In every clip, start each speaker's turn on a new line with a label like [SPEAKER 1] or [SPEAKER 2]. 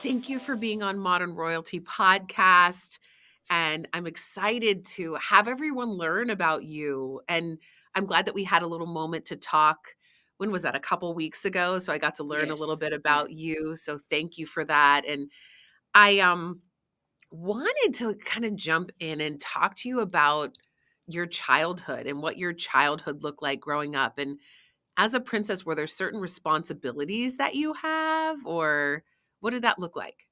[SPEAKER 1] Thank you for being on Modern Royalty Podcast. And I'm excited to have everyone learn about you. And I'm glad that we had a little moment to talk. When was that? A couple weeks ago. So I got to learn a
[SPEAKER 2] Yes,
[SPEAKER 1] little bit
[SPEAKER 2] yes.
[SPEAKER 1] about you. So thank you for that. And I wanted to kind of jump in and talk to you about your childhood and what your childhood looked like growing up. And as a princess, were there certain responsibilities that you have, or what did that look like?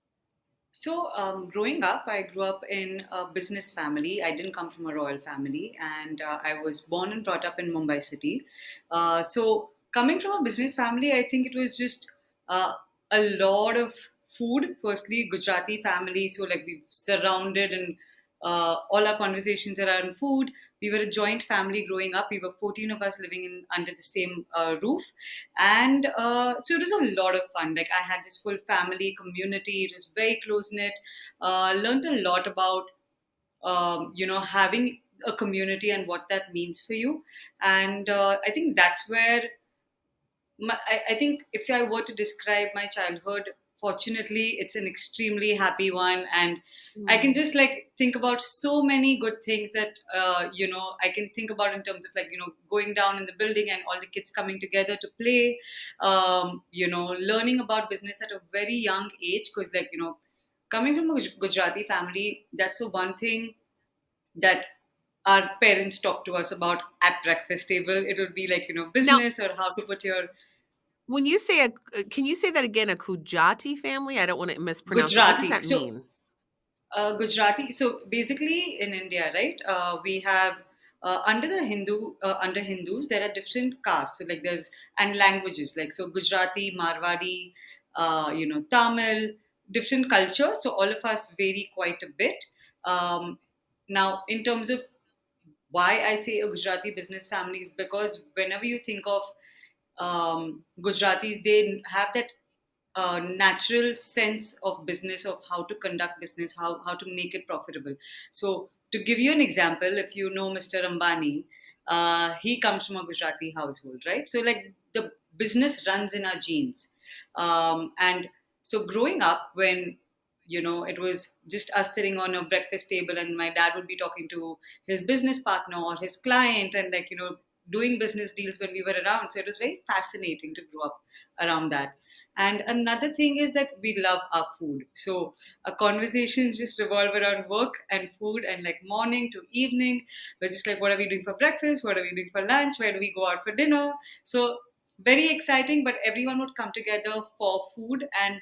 [SPEAKER 2] So, growing up, I grew up in a business family. I didn't come from a royal family, and I was born and brought up in Mumbai city. Coming from a business family, I think it was just a lot of food. Firstly, Gujarati family, so like we surrounded and all our conversations around food. We were a joint family growing up. We were 14 of us living in under the same roof, and so it was a lot of fun. Like I had this full family community. It was very close knit. Learned a lot about having a community and what that means for you. And I think that's where I think if I were to describe my childhood, fortunately, it's an extremely happy one, and I can
[SPEAKER 1] Mm.
[SPEAKER 2] just like think about so many good things that I can think about in terms of like going down in the building and all the kids coming together to play, learning about business at a very young age because coming from a Gujarati family, that's the one thing that our parents talk to us about at breakfast table. It would be like
[SPEAKER 1] Now,
[SPEAKER 2] business or how to put your
[SPEAKER 1] when you say can you say that again? A Kujati family? I don't want to mispronounce it. What does
[SPEAKER 2] Gujarati.
[SPEAKER 1] that mean?
[SPEAKER 2] Gujarati. So basically, in India, right, we have under Hindus there are different castes. So like there's and languages like so Gujarati, Marwadi, Tamil, different cultures. So all of us vary quite a bit. Um, Now, in terms of why I say a Gujarati business family is because whenever you think of Gujaratis, they have that natural sense of business, of how to conduct business, how to make it profitable. So, to give you an example, if you know Mr. Ambani, he comes from a Gujarati household, right? So, like the business runs in our genes. And so, growing up, when it was just us sitting on a breakfast table, and my dad would be talking to his business partner or his client, and doing business deals when we were around. So, it was very fascinating to grow up around that. And another thing is that we love our food. So our conversations just revolve around work and food, and like morning to evening. We're just like, what are we doing for breakfast? What are we doing for lunch? Where do we go out for dinner? So very exciting, but everyone would come together for food. And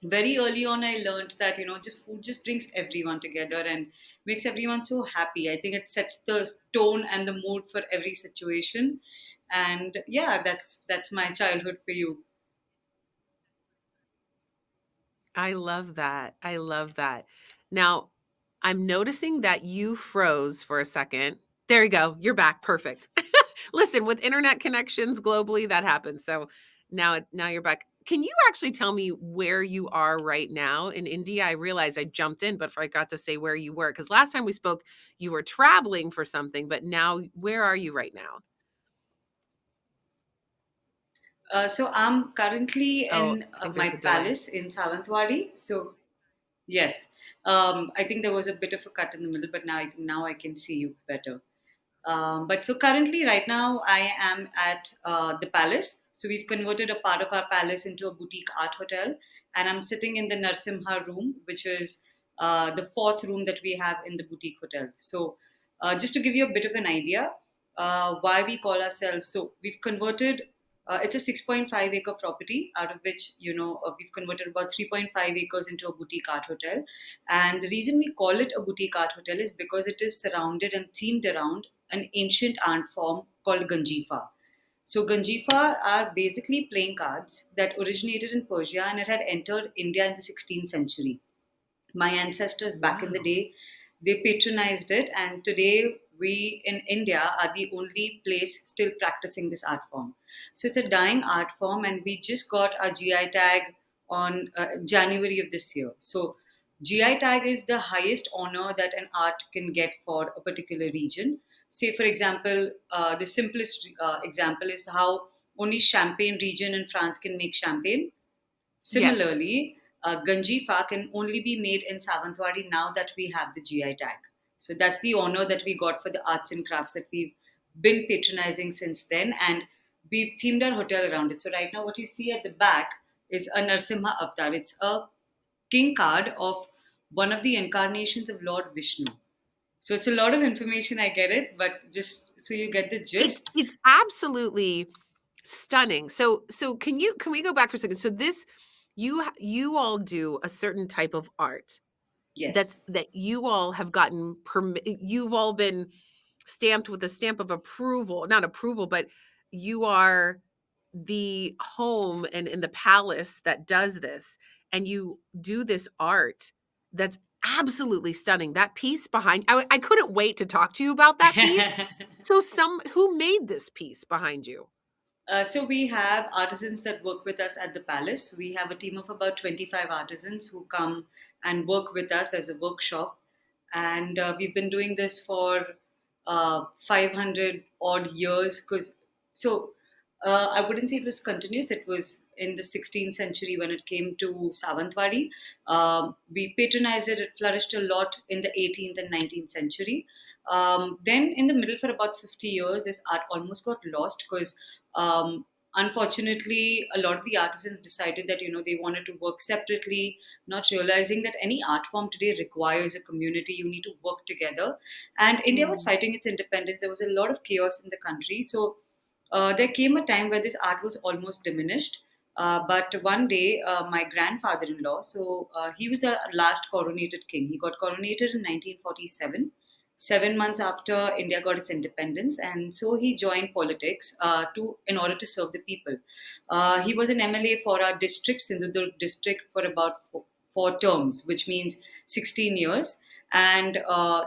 [SPEAKER 2] very early on, I learned that, just food just brings everyone together and makes everyone so happy. I think it sets the tone and the mood for every situation. And yeah, that's my childhood for you.
[SPEAKER 1] I love that. I love that. Now, I'm noticing that you froze for a second. There you go. You're back. Perfect. Listen, with internet connections globally, that happens. So now you're back. Can you actually tell me where you are right now in India? I realized I jumped in, but I got to say where you were because last time we spoke, you were traveling for something, but now where are you right now?
[SPEAKER 2] So I'm currently
[SPEAKER 1] Oh,
[SPEAKER 2] in
[SPEAKER 1] I think
[SPEAKER 2] my
[SPEAKER 1] there's a delay.
[SPEAKER 2] palace in Savantwadi. So yes, I think there was a bit of a cut in the middle, but now I think now I can see you better. But so currently, right now, I am at the palace. So we've converted a part of our palace into a boutique art hotel, and I'm sitting in the Narsimha room, which is the fourth room that we have in the boutique hotel. So just to give you a bit of an idea, why we call ourselves. So we've converted. It's a 6.5 acre property, out of which we've converted about 3.5 acres into a boutique art hotel. And the reason we call it a boutique art hotel is because it is surrounded and themed around an ancient art form called Ganjifa. So Ganjifa are basically playing cards that originated in Persia and it had entered India in the 16th century. My ancestors back in the
[SPEAKER 1] Wow.
[SPEAKER 2] day, they patronized it, and today we in India are the only place still practicing this art form. So it's a dying art form, and we just got our GI tag on January of this year. So GI tag is the highest honor that an art can get for a particular region. Say, for example, the simplest example is how only Champagne region in France can make champagne.
[SPEAKER 1] Yes.
[SPEAKER 2] Similarly, Ganjifa can only be made in Savantwadi now that we have the GI tag. So that's the honor that we got for the arts and crafts that we've been patronizing since then. And we've themed our hotel around it. So right now, what you see at the back is a Narsimha avatar. It's a king card of one of the incarnations of Lord Vishnu. So it's a lot of information, I get it, but just so you get the gist.
[SPEAKER 1] It's absolutely stunning. So can we go back for a second? So this you all do a certain type of art
[SPEAKER 2] Yes.
[SPEAKER 1] that you all have gotten you've all been stamped with a stamp of approval, not approval, but you are the home and in the palace that does this, and you do this art that's absolutely stunning. That piece behind I couldn't wait to talk to you about that piece. So some who made this piece behind you?
[SPEAKER 2] So we have artisans that work with us at the palace. We have a team of about 25 artisans who come and work with us as a workshop. And we've been doing this for 500 odd years. I wouldn't say it was continuous. It was in the 16th century when it came to Savantwadi. We patronized it. It flourished a lot in the 18th and 19th century. Then in the middle for about 50 years, this art almost got lost because unfortunately a lot of the artisans decided that they wanted to work separately, not realizing that any art form today requires a community. You need to work together, and India was
[SPEAKER 1] Mm.
[SPEAKER 2] fighting its independence. There was a lot of chaos in the country, so there came a time where this art was almost diminished. But one day, my grandfather-in-law, he was the last coronated king. He got coronated in 1947, 7 months after India got its independence, and so he joined politics to in order to serve the people. He was an MLA for our district, Sindhudurg district, for about four terms, which means 16 years. And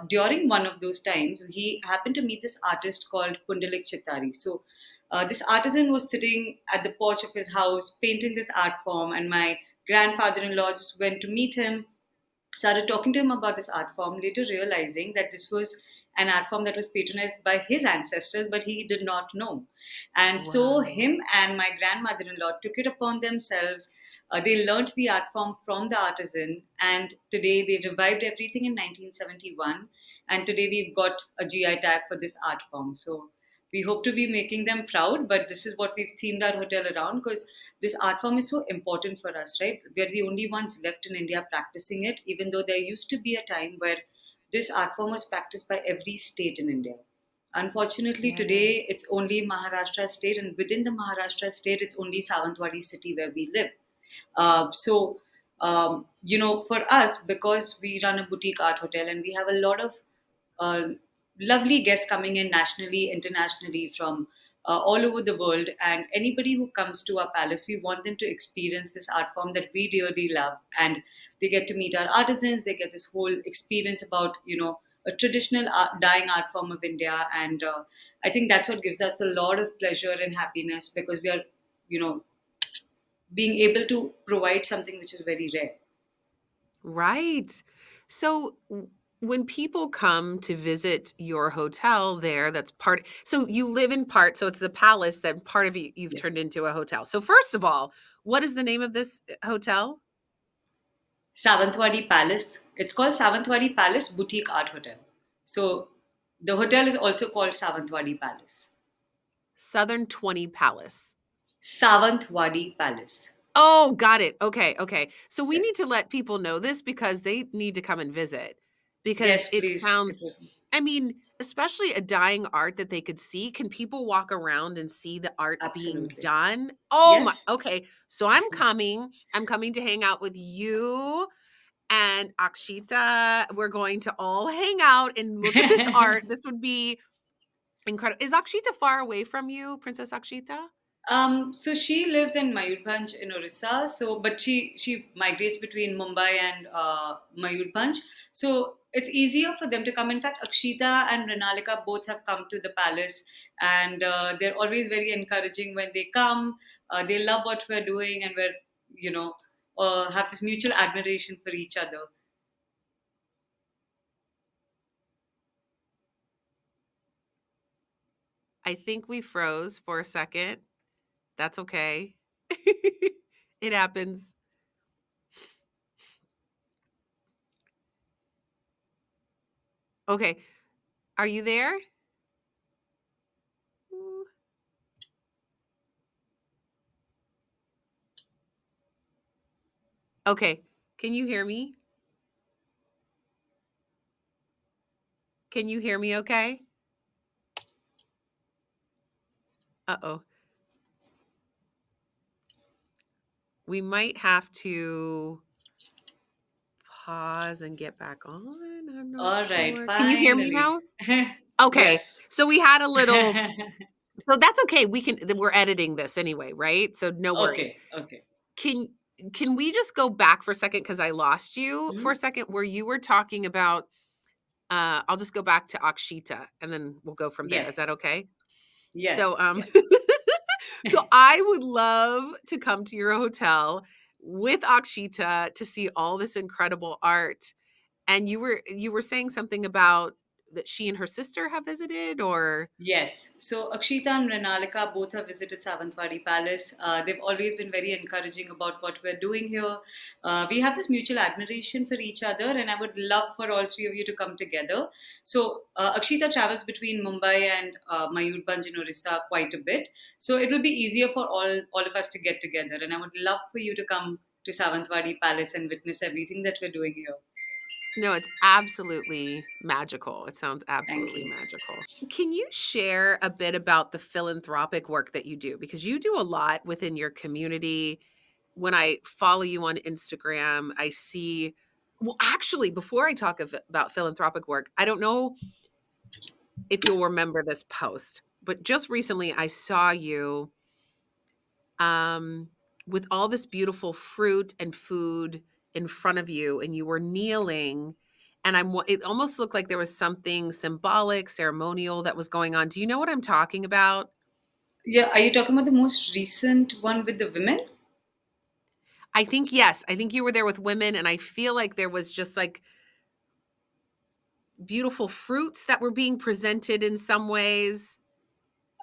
[SPEAKER 2] during one of those times, he happened to meet this artist called Pundalik Chittari. So this artisan was sitting at the porch of his house painting this art form, and my grandfather-in-law just went to meet him, started talking to him about this art form, later realizing that this was an art form that was patronized by his ancestors, but he did not know. And so,
[SPEAKER 1] Wow.
[SPEAKER 2] him and my grandmother in law took it upon themselves. They learned the art form from the artisan, and today they revived everything in 1971. And today we've got a GI tag for this art form. So, we hope to be making them proud, but this is what we've themed our hotel around because this art form is so important for us, right? We're the only ones left in India practicing it, even though there used to be a time where this art form was practiced by every state in India. Unfortunately, today
[SPEAKER 1] Yes.
[SPEAKER 2] it's only Maharashtra state, and within the Maharashtra state, it's only Savantwadi city where we live. For us, because we run a boutique art hotel and we have a lot of uh, lovely guests coming in nationally, internationally from all over the world. And anybody who comes to our palace, we want them to experience this art form that we dearly love. And they get to meet our artisans, they get this whole experience about, a traditional dyeing art form of India. And I think that's what gives us a lot of pleasure and happiness because we are, you know, being able to provide something which is very rare.
[SPEAKER 1] Right. So when people come to visit your hotel there, that's part so you live in part, so it's the palace that part of you you've
[SPEAKER 2] Yes.
[SPEAKER 1] turned into a hotel. So first of all, what is the name of this hotel?
[SPEAKER 2] Savantwadi Palace. It's called Savantwadi Palace Boutique Art Hotel. So the hotel is also called Savantwadi Palace.
[SPEAKER 1] Southern 20 Palace.
[SPEAKER 2] Savantwadi Palace.
[SPEAKER 1] Oh, got it. Okay, okay. So we
[SPEAKER 2] Yes.
[SPEAKER 1] need to let people know this because they need to come and visit because
[SPEAKER 2] Yes,
[SPEAKER 1] it
[SPEAKER 2] please. It
[SPEAKER 1] sounds
[SPEAKER 2] would.
[SPEAKER 1] I mean, especially a dying art that they could see. Can people walk around and see the art being
[SPEAKER 2] Absolutely.
[SPEAKER 1] done? Oh my,
[SPEAKER 2] Yes.
[SPEAKER 1] okay. So I'm coming. I'm coming to hang out with you and Akshita. We're going to all hang out and look at this art. This would be incredible. Is Akshita far away from you, Princess Akshita?
[SPEAKER 2] So she lives in Mayurbhanj in Orissa. But she migrates between Mumbai and Mayurbhanj. So it's easier for them to come. In fact, Akshita and Renalika both have come to the palace, and they're always very encouraging when they come. They love what we're doing, and we're you know have this mutual admiration for each other.
[SPEAKER 1] I think we froze for a second. That's okay. It happens. Okay. Are you there? Ooh. Okay. Can you hear me? Can you hear me okay? Uh-oh. We might have to pause and get back on. I'm not
[SPEAKER 2] All right,
[SPEAKER 1] sure. Can you hear me
[SPEAKER 2] finally.
[SPEAKER 1] now? Okay.
[SPEAKER 2] Yes.
[SPEAKER 1] So we had a little so that's okay. We're editing this anyway, right? So no worries.
[SPEAKER 2] Okay, okay.
[SPEAKER 1] Can can we just go back for a second cuz I lost you for a
[SPEAKER 2] Hmm?
[SPEAKER 1] second where you were talking about I'll just go back to Akshita and then we'll go from there. Is
[SPEAKER 2] Yes,
[SPEAKER 1] that okay? So
[SPEAKER 2] yes, yes.
[SPEAKER 1] so I would love to come to your hotel with Akshita to see all this incredible art. And you were saying something about that she and her sister have visited or
[SPEAKER 2] Yes. So Akshita and Renalika both have visited Savantwadi Palace. They've always been very encouraging about what we're doing here. We have this mutual admiration for each other, and I would love for all three of you to come together. So Akshita travels between Mumbai and Mayurbhanj in Orissa quite a bit. So it will be easier for all of us to get together, and I would love for you to come to Savantwadi Palace and witness everything that we're doing here.
[SPEAKER 1] no, it's absolutely magical. It sounds
[SPEAKER 2] Thank
[SPEAKER 1] absolutely
[SPEAKER 2] you.
[SPEAKER 1] magical. Can you share a bit about the philanthropic work that you do? Because you do a lot within your community. When I follow you on Instagram, I see well, actually, before I talk about philanthropic work, I don't know if you'll remember this post, but just recently I saw you um, with all this beautiful fruit and food in front of you, and you were kneeling. And it almost looked like there was something symbolic, ceremonial that was going on. Do you know what I'm talking about?
[SPEAKER 2] Yeah, are you talking about the most recent one with the women?
[SPEAKER 1] I think, yes, I think you were there with women, and I feel like there was just like beautiful fruits that were being presented in some ways,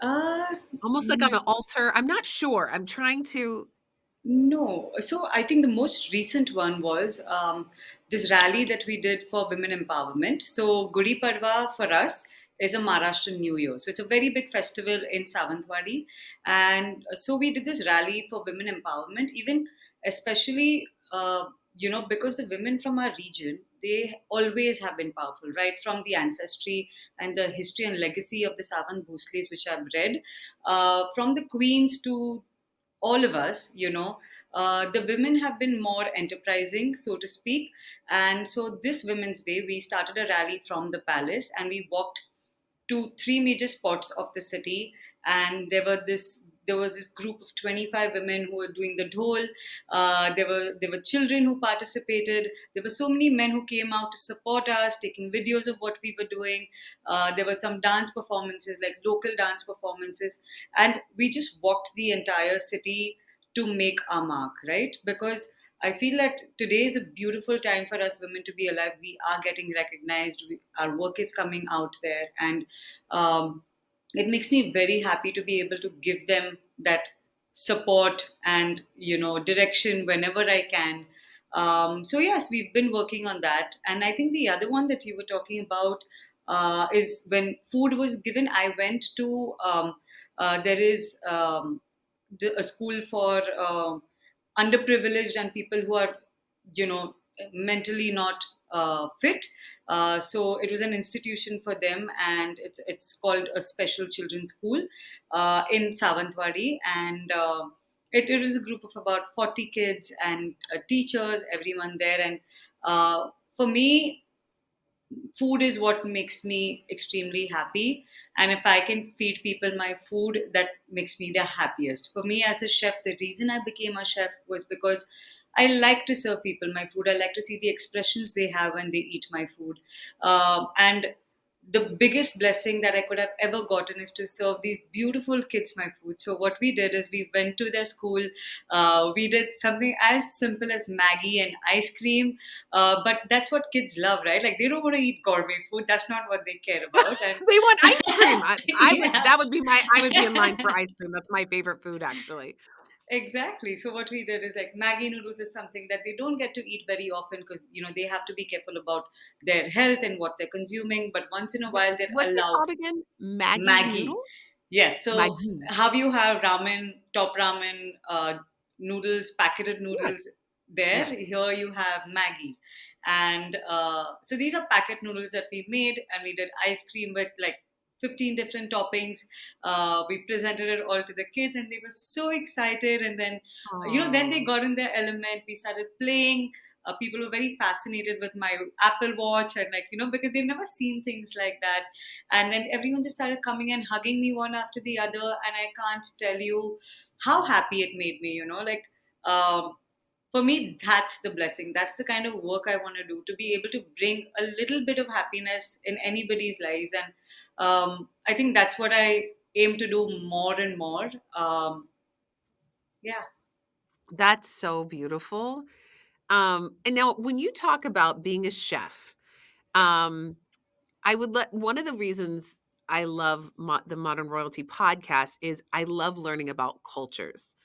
[SPEAKER 2] Uh,
[SPEAKER 1] almost like on an altar. I'm not sure. I'm trying to.
[SPEAKER 2] no. So I think the most recent one was this rally that we did for women empowerment. So Gudi Padwa for us is a Maharashtrian New Year. So it's a very big festival in Savantwadi. And so we did this rally for women empowerment, even especially, because the women from our region, they always have been powerful, right? From the ancestry and the history and legacy of the Savan Bhosles, which I've read, from the queens to all of us, the women have been more enterprising, so to speak. And so this Women's Day, we started a rally from the palace and we walked to three major spots of the city. And there was this group of 25 women who were doing the dhol. There were children who participated. There were so many men who came out to support us, taking videos of what we were doing. There were some dance performances, like local dance performances, and we just walked the entire city to make our mark, right? Because I feel that today is a beautiful time for us women to be alive. We are getting recognized. Our work is coming out there, and um, it makes me very happy to be able to give them that support and direction whenever I can. So yes, we've been working on that, and I think the other one that you were talking about is when food was given. I went to there is a school for underprivileged and people who are you know mentally not fit. So it was an institution for them, and it's called a special children's school in Savantwadi. And it was a group of about 40 kids and teachers, everyone there. And for me, food is what makes me extremely happy. And if I can feed people my food, that makes me the happiest. For me as a chef, the reason I became a chef was because I like to serve people my food. I like to see the expressions they have when they eat my food. And the biggest blessing that I could have ever gotten is to serve these beautiful kids my food. So what we did is we went to their school. We did something as simple as Maggie and ice cream, but that's what kids love, right? Like they don't want to eat gourmet food. That's not what they care about. And
[SPEAKER 1] They want ice cream. I would
[SPEAKER 2] yeah.
[SPEAKER 1] that would be my I would be in line for ice cream. That's my favorite food actually.
[SPEAKER 2] Exactly. So what we did is like Maggie noodles is something that they don't get to eat very often because they have to be careful about their health and what they're consuming. But once in a while, they're
[SPEAKER 1] What's it
[SPEAKER 2] allowed
[SPEAKER 1] called again? Maggie
[SPEAKER 2] Maggie.
[SPEAKER 1] noodle?
[SPEAKER 2] Yes. So
[SPEAKER 1] Maggi.
[SPEAKER 2] how you have ramen, top ramen, noodles, packeted
[SPEAKER 1] Yes,
[SPEAKER 2] noodles. There,
[SPEAKER 1] yes.
[SPEAKER 2] here you have Maggie, and so these are packet noodles that we made, and we did ice cream with like 15 different toppings. We presented it all to the kids, and they were so excited. And then, then they
[SPEAKER 1] Oh,
[SPEAKER 2] got in their element. We started playing. People were very fascinated with my Apple Watch, and like because they've never seen things like that. And then everyone just started coming and hugging me one after the other, and I can't tell you how happy it made me. Um, for me, that's the blessing. That's the kind of work I want to do, to be able to bring a little bit of happiness in anybody's lives. And I think that's what I aim to do more and more. Yeah.
[SPEAKER 1] that's so beautiful. And now when you talk about being a chef, um, I would let one of the reasons I love the Modern Royalty podcast is I love learning about cultures.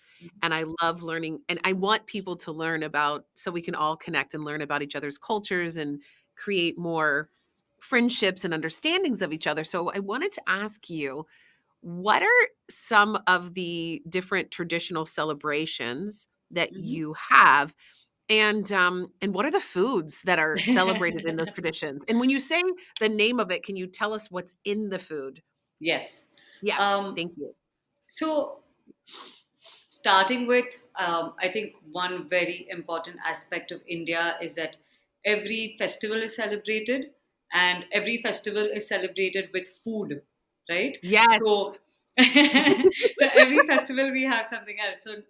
[SPEAKER 1] And I love learning, and I want people to learn about, so we can all connect and learn about each other's cultures and create more friendships and understandings of each other. So I wanted to ask you, what are some of the different traditional celebrations that
[SPEAKER 2] Mhm.
[SPEAKER 1] you have? And what are the foods that are celebrated in those traditions? And when you say the name of it, can you tell us what's in the food?
[SPEAKER 2] Yes.
[SPEAKER 1] Yeah,
[SPEAKER 2] Um,
[SPEAKER 1] thank you.
[SPEAKER 2] so starting with, I think one very important aspect of India is that every festival is celebrated, and every festival is celebrated with food, right?
[SPEAKER 1] Yes.
[SPEAKER 2] So so every festival we have something else. So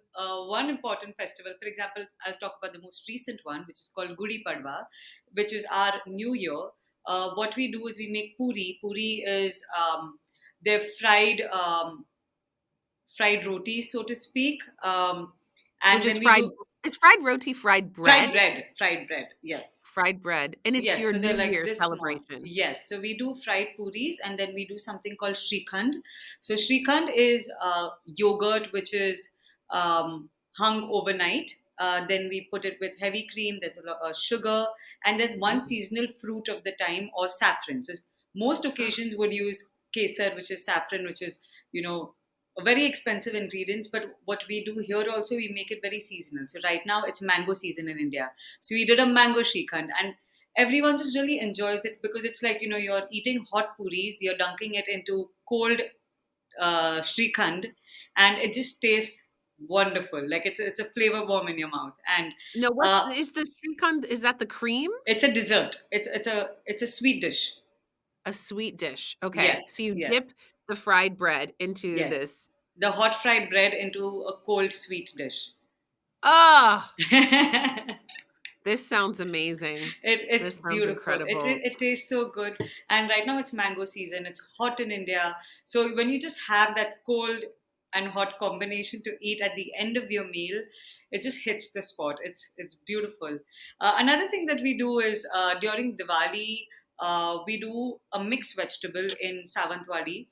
[SPEAKER 2] one important festival, for example, I'll talk about the most recent one, which is called Gudi Padwa, which is our new year. What we do is we make puri is they're fried roti, so to speak.
[SPEAKER 1] Which
[SPEAKER 2] And
[SPEAKER 1] is
[SPEAKER 2] then we
[SPEAKER 1] fried,
[SPEAKER 2] do
[SPEAKER 1] is fried roti fried bread?
[SPEAKER 2] fried bread, yes.
[SPEAKER 1] Fried bread, and it's
[SPEAKER 2] Yes,
[SPEAKER 1] your
[SPEAKER 2] so they're
[SPEAKER 1] New
[SPEAKER 2] like
[SPEAKER 1] Year's
[SPEAKER 2] this small.
[SPEAKER 1] celebration.
[SPEAKER 2] Yes, so we do fried puris, and then we do something called Shrikhand. So Shrikhand is yogurt which is hung overnight. Then we put it with heavy cream. There's a lot of sugar, and there's one
[SPEAKER 1] Mm.
[SPEAKER 2] seasonal fruit of the time, or saffron. So most occasions would use kesar, which is saffron, which is you know a very expensive ingredients. But what we do here also, we make it very seasonal. So right now it's mango season in India, so we did a mango Shrikhand, and everyone just really enjoys it because it's like you're eating hot puris, you're dunking it into cold Shrikhand, and it just tastes wonderful. Like it's a flavor bomb in your mouth, and
[SPEAKER 1] No, what
[SPEAKER 2] uh,
[SPEAKER 1] is the shrikand? Is that the cream?
[SPEAKER 2] it's a dessert. It's a sweet dish.
[SPEAKER 1] A sweet dish. Okay,
[SPEAKER 2] Yes,
[SPEAKER 1] so you
[SPEAKER 2] yes,
[SPEAKER 1] dip the fried bread into
[SPEAKER 2] yes.
[SPEAKER 1] this.
[SPEAKER 2] The hot fried bread into a cold sweet dish.
[SPEAKER 1] Ah, this sounds amazing.
[SPEAKER 2] It's
[SPEAKER 1] This sounds
[SPEAKER 2] beautiful.
[SPEAKER 1] incredible.
[SPEAKER 2] It tastes so good. And right now it's mango season. It's hot in India. So when you just have that cold and hot combination to eat at the end of your meal, it just hits the spot. It's beautiful. Another thing that we do is during Diwali, we do a mixed vegetable in Savantwadi,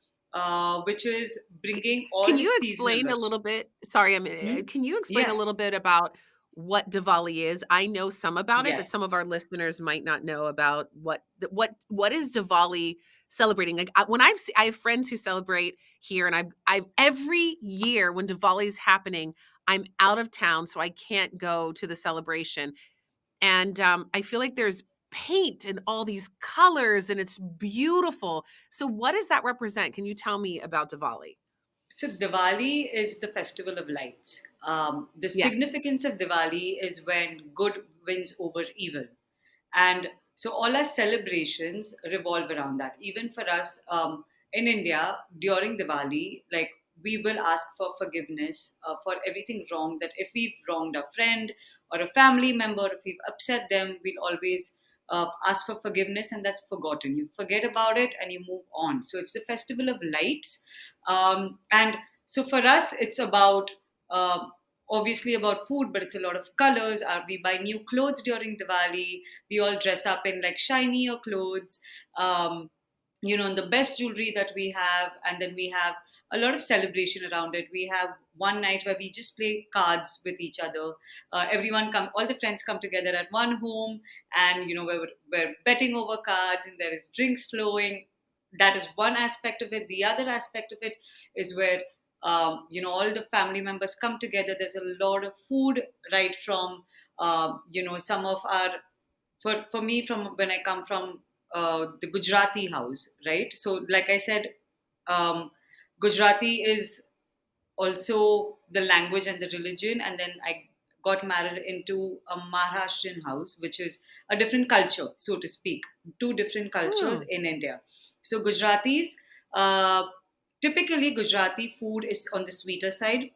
[SPEAKER 2] which is bringing
[SPEAKER 1] Can
[SPEAKER 2] all the
[SPEAKER 1] you
[SPEAKER 2] seasonal
[SPEAKER 1] explain a
[SPEAKER 2] veg.
[SPEAKER 1] little bit, sorry,
[SPEAKER 2] Hmm?
[SPEAKER 1] can you explain a
[SPEAKER 2] Yeah.
[SPEAKER 1] little bit about what Diwali is? I know some about it, but
[SPEAKER 2] Yes.
[SPEAKER 1] some of our listeners might not know about what is Diwali celebrating? Like, when I have friends who celebrate here, and I've every year when Diwali is happening, I'm out of town, so I can't go to the celebration. And, I feel like there's paint and all these colors, and it's beautiful. So what does that represent? Can you tell me about Diwali?
[SPEAKER 2] So Diwali is the festival of lights. The
[SPEAKER 1] Yes.
[SPEAKER 2] significance of Diwali is when good wins over evil, and so all our celebrations revolve around that. Even for us in India during Diwali, like we will ask for forgiveness for everything wrong. That if we've wronged a friend or a family member, if we've upset them, we'll always ask for forgiveness, and that's forgotten. You forget about it and you move on. So it's the festival of lights, and so for us, it's about uh, obviously about food, but it's a lot of colors. We buy new clothes during Diwali. We all dress up in like shinier clothes. Um, the best jewelry that we have, and then we have a lot of celebration around it. We have one night where we just play cards with each other. Everyone come, all the friends come together at one home, and we're betting over cards, and there is drinks flowing. That is one aspect of it. The other aspect of it is where all the family members come together. There's a lot of food, right from some of our, for me, from when I come from the Gujarati house, right? So, like I said, um, Gujarati is also the language and the religion, and then I got married into a Maharashtrian house, which is a different culture, so to speak, two different cultures
[SPEAKER 1] Hmm.
[SPEAKER 2] in India. So Gujaratis, uh, typically Gujarati food is on the sweeter side,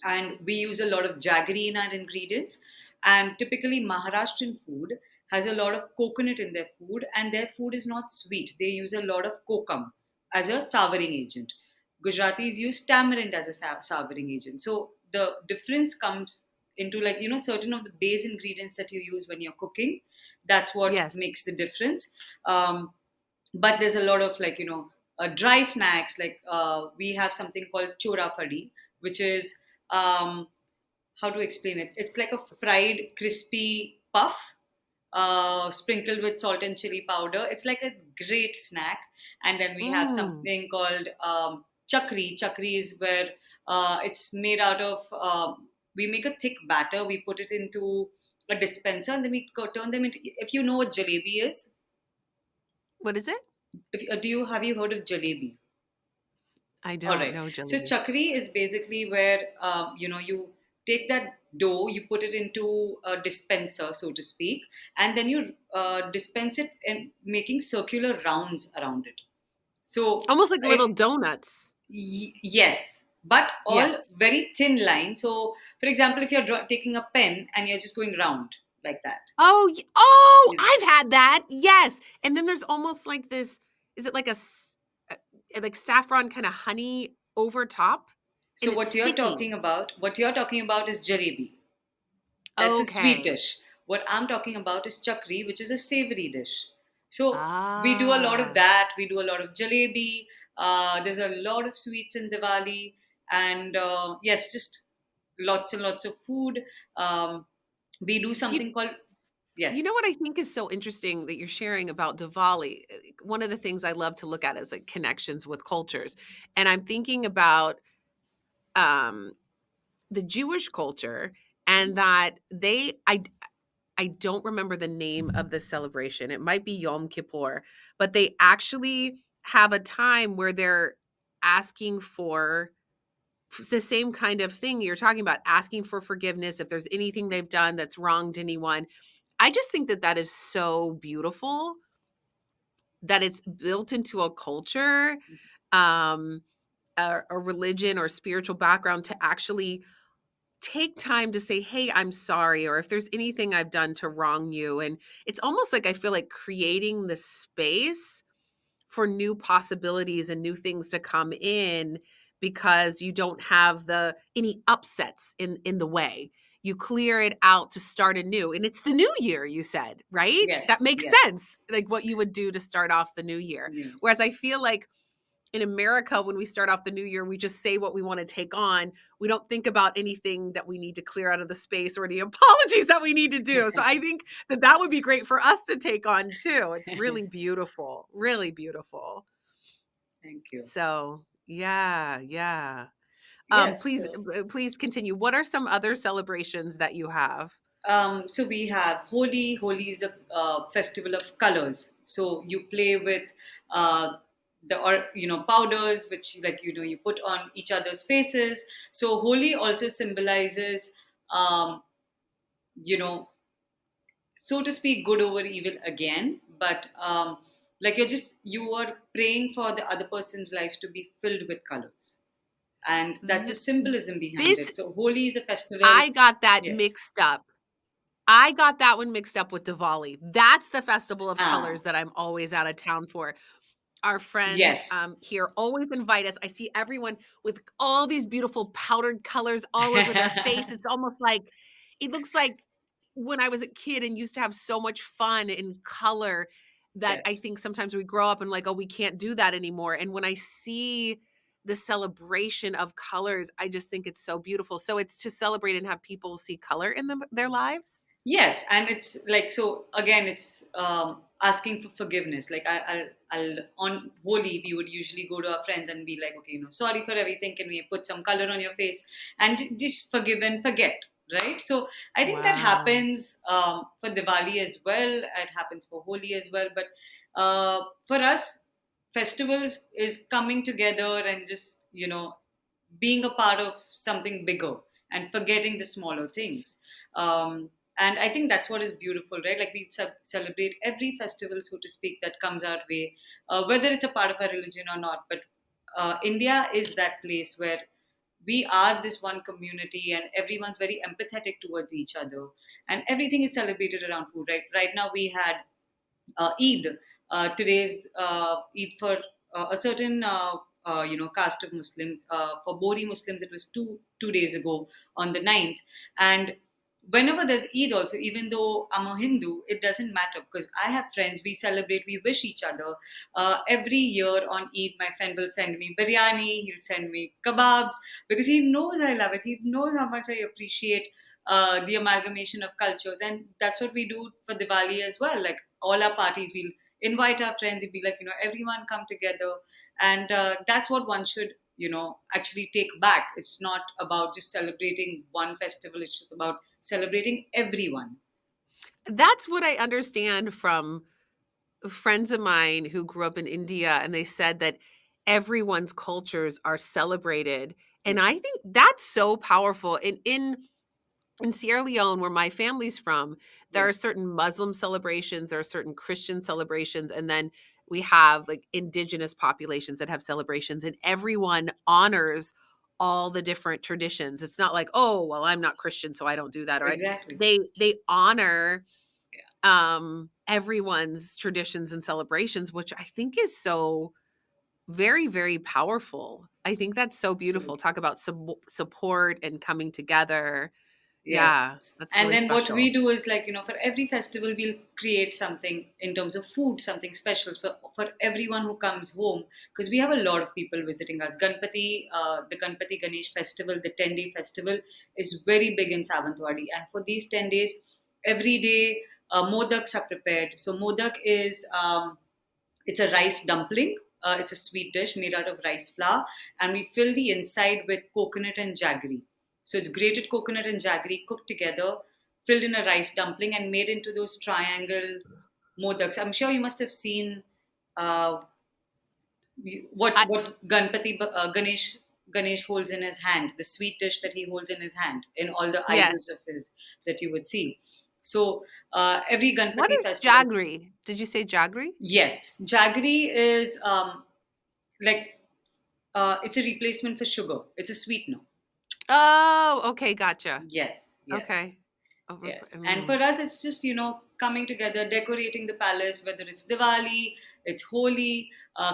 [SPEAKER 2] and we use a lot of jaggery in our ingredients. And typically Maharashtrian food has a lot of coconut in their food, and their food is not sweet. They use a lot of kokum as a souring agent. Gujaratis use tamarind as a souring agent. So the difference comes into, like, certain of the base ingredients that you use when you're cooking. That's what
[SPEAKER 1] Yes.
[SPEAKER 2] makes the difference. But there's a lot of, like, dry snacks, like we have something called chora fadi, which is, um, how to explain it, it's like a fried crispy puff, sprinkled with salt and chili powder. It's like a great snack. And then we have
[SPEAKER 1] Mm.
[SPEAKER 2] something called chakri. Chakri is where it's made out of, we make a thick batter, we put it into a dispenser, and then we turn them into, if you know what jalebi is.
[SPEAKER 1] What is it?
[SPEAKER 2] Have you heard of jalebi?
[SPEAKER 1] I
[SPEAKER 2] All
[SPEAKER 1] don't
[SPEAKER 2] right.
[SPEAKER 1] know,
[SPEAKER 2] So
[SPEAKER 1] Jalebi.
[SPEAKER 2] chakri is basically where, you take that dough, you put it into a dispenser, so to speak, and then you dispense it and making circular rounds around it. So
[SPEAKER 1] Almost like little
[SPEAKER 2] it,
[SPEAKER 1] donuts.
[SPEAKER 2] yes, but all
[SPEAKER 1] Yes.
[SPEAKER 2] very thin line. So, for example, if you're taking a pen and you're just going round like that,
[SPEAKER 1] Oh, oh,
[SPEAKER 2] you know.
[SPEAKER 1] I've had that. Yes. And then there's almost like this, is it like uh, like saffron kind of honey over top and
[SPEAKER 2] So
[SPEAKER 1] it's sticky.
[SPEAKER 2] what you're talking about is jalebi. That's a sweet
[SPEAKER 1] Okay.
[SPEAKER 2] dish. What I'm talking about is chakri, which is a savory dish. So we do a lot of
[SPEAKER 1] Ah.
[SPEAKER 2] that. We do a lot of jalebi. There's a lot of sweets in Diwali, and yes, just lots and lots of food. Um, we do
[SPEAKER 1] You
[SPEAKER 2] something called,
[SPEAKER 1] you
[SPEAKER 2] yes.
[SPEAKER 1] know what I think is so interesting that you're sharing about Diwali? One of the things I love to look at is like connections with cultures. And I'm thinking about um the Jewish culture and that I don't remember the name of the celebration. It might be Yom Kippur, but they actually have a time where they're asking for the same kind of thing you're talking about, asking for forgiveness if there's anything they've done that's wronged anyone. I just think that that is so beautiful that it's built into a culture, um, a religion or spiritual background to actually take time to say, "Hey, I'm sorry," or if there's anything I've done to wrong you. And it's almost like I feel like creating the space for new possibilities and new things to come in because you don't have the any upsets in the way. You clear it out to start anew. And it's the new year, you said, right? That
[SPEAKER 2] Yes,
[SPEAKER 1] makes
[SPEAKER 2] yes,
[SPEAKER 1] sense. Like what you would do to start off the new year.
[SPEAKER 2] yeah.
[SPEAKER 1] Whereas I feel like in America, when we start off the new year, we just say what we want to take on. We don't think about anything that we need to clear out of the space or any apologies that we need to do. So I think that that would be great for us to take on too. It's really beautiful, really beautiful.
[SPEAKER 2] Thank you.
[SPEAKER 1] So yeah, yeah.
[SPEAKER 2] Yes.
[SPEAKER 1] Please, please continue. What are some other celebrations that you have?
[SPEAKER 2] So we have Holi. Holi is a festival of colors. So you play with the, or powders, which, like, you put on each other's faces. So Holi also symbolizes, um, you know, so to speak, good over evil again. But like, you are praying for the other person's life to be filled with colors, and that's the
[SPEAKER 1] Th-
[SPEAKER 2] symbolism behind
[SPEAKER 1] This
[SPEAKER 2] it. So Holi is a festival.
[SPEAKER 1] I got that
[SPEAKER 2] Yes.
[SPEAKER 1] mixed up. I got that one mixed up with Diwali. That's the festival of
[SPEAKER 2] Ah.
[SPEAKER 1] colors that I'm always out of town for. Our friends,
[SPEAKER 2] Yes.
[SPEAKER 1] here always invite us. I see everyone with all these beautiful powdered colors all over their face. It's almost like it looks like when I was a kid and used to have so much fun in color. that I
[SPEAKER 2] Yes.
[SPEAKER 1] think sometimes we grow up and like, oh, we can't do that anymore. And when I see the celebration of colors, I just think it's so beautiful. So it's to celebrate and have people see color in their lives.
[SPEAKER 2] Yes, and it's like, so again, it's asking for forgiveness. Like I'll on Holi, we would usually go to our friends and be like, okay, sorry for everything. Can we put some color on your face and just forgive and forget, right? So I think that
[SPEAKER 1] Wow.
[SPEAKER 2] happens for Diwali as well. It happens for Holi as well. But for us, festivals is coming together and just being a part of something bigger and forgetting the smaller things. And I think that's what is beautiful, right? Like we celebrate every festival, so to speak, that comes our way, whether it's a part of our religion or not. But India is that place where we are this one community and everyone's very empathetic towards each other, and everything is celebrated around food. Right now we had Eid. Today's Eid for a certain caste of Muslims. For Bori Muslims, it was two days ago on the 9th. And whenever there's Eid, also, even though I'm a Hindu, it doesn't matter because I have friends. We celebrate. We wish each other. Every year on Eid, my friend will send me biryani. He'll send me kebabs because he knows I love it. He knows how much I appreciate the amalgamation of cultures, and that's what we do for Diwali as well. Like all our parties, we'll invite our friends. It'd be like, everyone come together, and that's what one should, actually take back. It's not about just celebrating one festival. It's just about celebrating everyone.
[SPEAKER 1] That's what I understand from friends of mine who grew up in India, and they said that everyone's cultures are celebrated. And
[SPEAKER 2] Yeah,
[SPEAKER 1] I think that's so powerful. In Sierra Leone, where my family's from, there
[SPEAKER 2] yeah,
[SPEAKER 1] are certain Muslim celebrations, there are certain Christian celebrations, and then we have like indigenous populations that have celebrations, and everyone honors all the different traditions. It's not like, oh, well, I'm not Christian, so I don't do that. Or
[SPEAKER 2] exactly.
[SPEAKER 1] they honor
[SPEAKER 2] Yeah,
[SPEAKER 1] everyone's traditions and celebrations, which I think is so very, very powerful. I think that's so beautiful.
[SPEAKER 2] absolutely.
[SPEAKER 1] Talk about support and coming together.
[SPEAKER 2] Yes.
[SPEAKER 1] Yeah, that's
[SPEAKER 2] And
[SPEAKER 1] really
[SPEAKER 2] then what
[SPEAKER 1] special.
[SPEAKER 2] we do is, like, for every festival, we'll create something in terms of food, something special for everyone who comes home. Because we have a lot of people visiting us. The Ganpati Ganesh festival, the 10-day festival, is very big in Savantwadi. And for these 10 days, every day, modaks are prepared. So, modak is it's a rice dumpling. It's a sweet dish made out of rice flour, and we fill the inside with coconut and jaggery. So it's grated coconut and jaggery cooked together, filled in a rice dumpling, and made into those triangle modaks. I'm sure you must have seen uh,
[SPEAKER 1] I
[SPEAKER 2] what Ganesh holds in his hand, the sweet dish that he holds in his hand, in all the idols
[SPEAKER 1] yes.
[SPEAKER 2] of his that you would see. So every
[SPEAKER 1] What
[SPEAKER 2] Ganpati
[SPEAKER 1] is
[SPEAKER 2] festival,
[SPEAKER 1] jaggery? Did you say jaggery?
[SPEAKER 2] yes, jaggery is like it's a replacement for sugar. It's a sweetener.
[SPEAKER 1] Oh, okay, gotcha.
[SPEAKER 2] Yes, yes.
[SPEAKER 1] Okay. Oh,
[SPEAKER 2] Yes, and for us, it's just coming together, decorating the palace. Whether it's Diwali, it's Holi,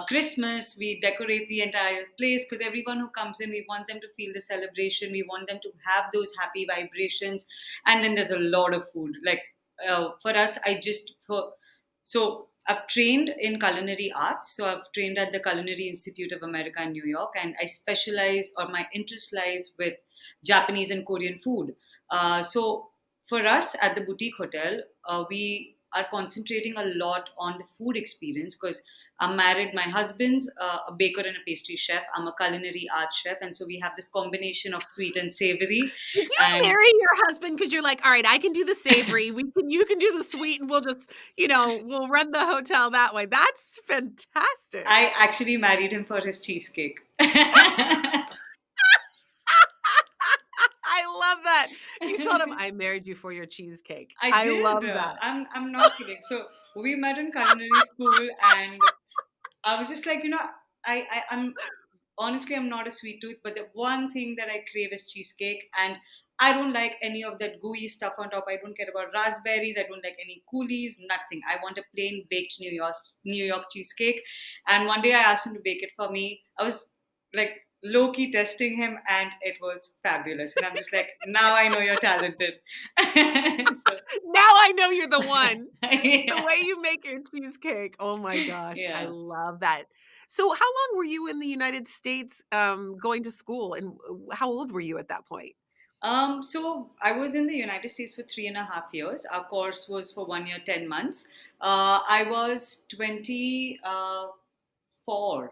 [SPEAKER 2] Christmas, we decorate the entire place because everyone who comes in, we want them to feel the celebration. We want them to have those happy vibrations, and then there's a lot of food. Like for us, so I've trained in culinary arts. So I've trained at the Culinary Institute of America in New York, and I specialize, or my interest lies with Japanese and Korean food. So for us at the boutique hotel, we are concentrating a lot on the food experience because I'm married. My husband's a baker and a pastry chef. I'm a culinary art chef, and so we have this combination of sweet and savory.
[SPEAKER 1] Did you
[SPEAKER 2] And
[SPEAKER 1] marry your husband because 'cause you're like, "All right, I can do the savory, you can do the sweet, and we'll just, we'll run the hotel that way." That's fantastic.
[SPEAKER 2] I actually married him for his cheesecake. I
[SPEAKER 1] I love that. You told him, "I married you for your cheesecake." I
[SPEAKER 2] did.
[SPEAKER 1] love that.
[SPEAKER 2] I'm not kidding. So we met in culinary school, and I was just like, I'm honestly, I'm not a sweet tooth, but the one thing that I crave is cheesecake, and I don't like any of that gooey stuff on top. I don't care about raspberries. I don't like any coulis. Nothing. I want a plain baked New York cheesecake. And one day I asked him to bake it for me. I was like low key testing him, and it was fabulous. And I'm just like, now I know you're talented. So,
[SPEAKER 1] Now I know you're the one. The
[SPEAKER 2] yeah.
[SPEAKER 1] way you make your cheesecake, oh my gosh, I
[SPEAKER 2] Yeah.
[SPEAKER 1] love that. So how long were you in the United States, going to school, and how old were you at that point?
[SPEAKER 2] So I was in the United States for 3.5 years. Our course was for 1 year, 10 months. I was 24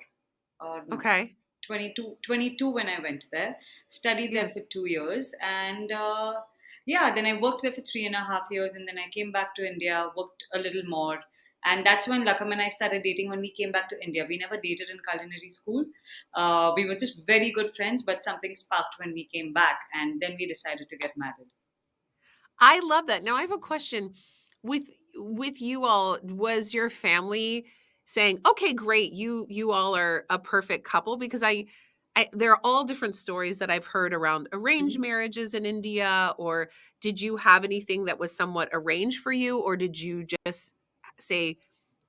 [SPEAKER 2] or no,
[SPEAKER 1] Okay.
[SPEAKER 2] 22 when I went there. Studied there for
[SPEAKER 1] Yes.
[SPEAKER 2] 2 years, and yeah, then I worked there for 3.5 years, and then I came back to India, worked a little more, and that's when Lakam and I started dating. When we came back to India, we never dated in culinary school. We were just very good friends, but something sparked when we came back, and then we decided to get married.
[SPEAKER 1] I love that. Now I have a question. With you all, was your family saying, "Okay, great, you all are a perfect couple"? Because I there are all different stories that I've heard around arranged
[SPEAKER 2] Mhm.
[SPEAKER 1] marriages in India, or did you have anything that was somewhat arranged for you, or did you just say,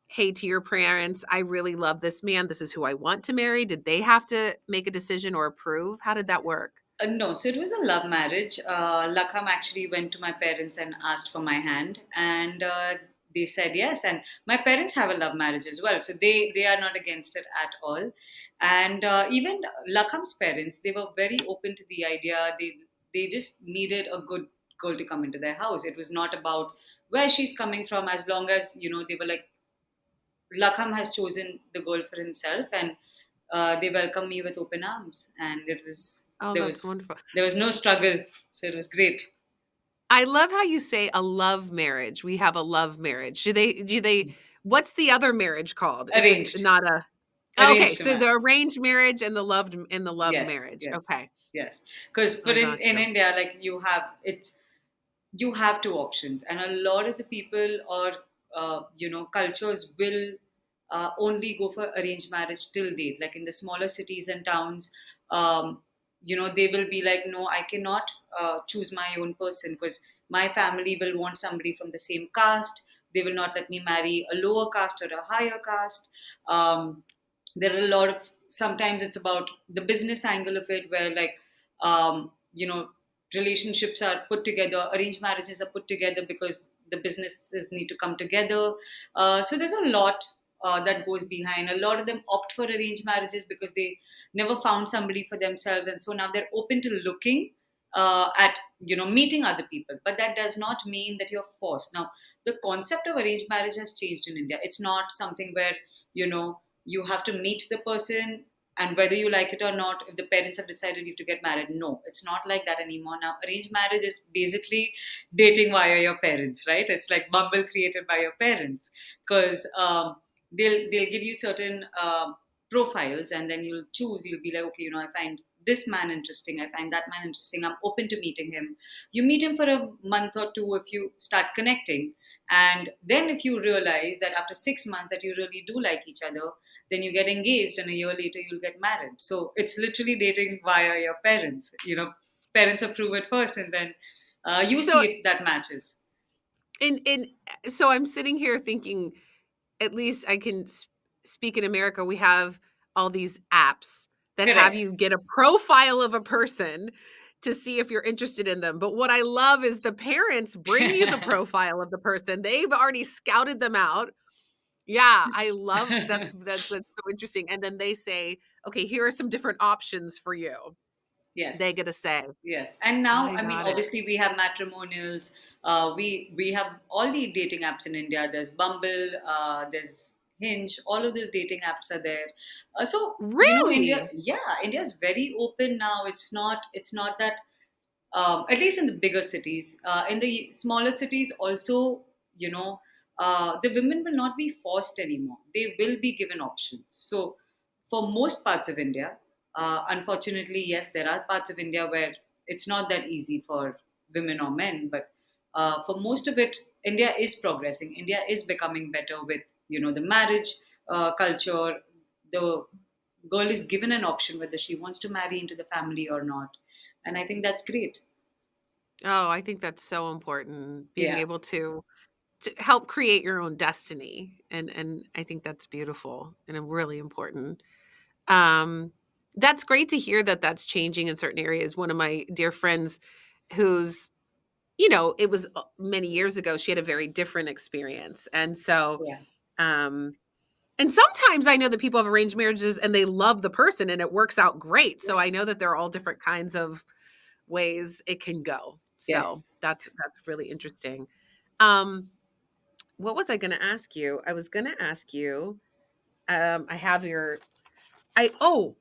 [SPEAKER 1] "Hey," to your parents, "I really love this man. This is who I want to marry." Did they have to make a decision or approve? How did that work?
[SPEAKER 2] No, so it was a love marriage. Lakham actually went to my parents and asked for my hand, and they said yes. And my parents have a love marriage as well, so they are not against it at all. And even Lakham's parents, they were very open to the idea. They just needed a good girl to come into their house. It was not about where she's coming from, as long as they were like, Lakham has chosen the girl for himself, and they welcomed me with open arms, and it was
[SPEAKER 1] Oh,
[SPEAKER 2] there
[SPEAKER 1] that's
[SPEAKER 2] was
[SPEAKER 1] wonderful.
[SPEAKER 2] there was no struggle, so it was great.
[SPEAKER 1] I love how you say a love marriage. We have a love marriage. Do they what's the other marriage called if it's
[SPEAKER 2] Arranged,
[SPEAKER 1] not a okay,
[SPEAKER 2] arranged
[SPEAKER 1] so the
[SPEAKER 2] marriage.
[SPEAKER 1] arranged marriage and the love
[SPEAKER 2] Yes,
[SPEAKER 1] marriage.
[SPEAKER 2] yes,
[SPEAKER 1] Okay.
[SPEAKER 2] yes. Because for
[SPEAKER 1] I got
[SPEAKER 2] in
[SPEAKER 1] you.
[SPEAKER 2] India, like you have two options, and a lot of the people or cultures will only go for arranged marriage till date. Like in the smaller cities and towns, they will be like, no, I cannot choose my own person because my family will want somebody from the same caste. They will not let me marry a lower caste or a higher caste. There are a lot of, sometimes it's about the business angle of it, where like um, you know relationships are put together, arranged marriages are put together because the businesses need to come together. So there's a lot that goes behind. A lot of them opt for arranged marriages because they never found somebody for themselves, and so now they're open to looking at meeting other people, but that does not mean that you're forced. Now the concept of arranged marriage has changed in India. It's not something where you have to meet the person, and whether you like it or not, if the parents have decided you have to get married, no, it's not like that anymore. Now arranged marriage is basically dating via your parents, right? It's like Bumble created by your parents, because they'll give you certain profiles, and then you'll be like, okay, I find this man interesting, I find that man interesting, I'm open to meeting him. You meet him for a month or two, if you start connecting, and then if you realize that after 6 months that you really do like each other, then you get engaged, and a year later you'll get married. So it's literally dating via your parents. Parents approve it first, and then you
[SPEAKER 1] So
[SPEAKER 2] see if that matches.
[SPEAKER 1] in so I'm sitting here thinking, at least I can speak in America, we have all these apps that have
[SPEAKER 2] Correct.
[SPEAKER 1] you get a profile of a person to see if you're interested in them. But what I love is the parents bring you the profile of the person. They've already scouted them out. Yeah, I love that's so interesting. And then they say, "Okay, here are some different options for you."
[SPEAKER 2] Yes.
[SPEAKER 1] They get a say.
[SPEAKER 2] Yes, and now,
[SPEAKER 1] I
[SPEAKER 2] I mean,
[SPEAKER 1] got it.
[SPEAKER 2] obviously, we have matrimonials. We have all the dating apps in India. There's Bumble, there's Hinge. All of those dating apps are there. So India,
[SPEAKER 1] Really?
[SPEAKER 2] yeah, India is very open now. It's not that, at least in the bigger cities. In the smaller cities, also, you know, the women will not be forced anymore. They will be given options. So, for most parts of India, unfortunately, yes, there are parts of India where it's not that easy for women or men, but for most of it, India is progressing. India is becoming better with the marriage culture. The girl is given an option whether she wants to marry into the family or not, and I think that's great.
[SPEAKER 1] Oh, I think that's so important, being
[SPEAKER 2] Yeah.
[SPEAKER 1] able to help create your own destiny, and I think that's beautiful and really important. Um, That's great to hear that that's changing in certain areas. One of my dear friends who's, it was many years ago, she had a very different experience. And so,
[SPEAKER 2] Yeah.
[SPEAKER 1] um, and sometimes I know that people have arranged marriages and they love the person and it works out great. So I know that there are all different kinds of ways it can go.
[SPEAKER 2] Yes.
[SPEAKER 1] So that's really interesting. Um, what was I going to ask you? I was going to ask you. I have your. I oh,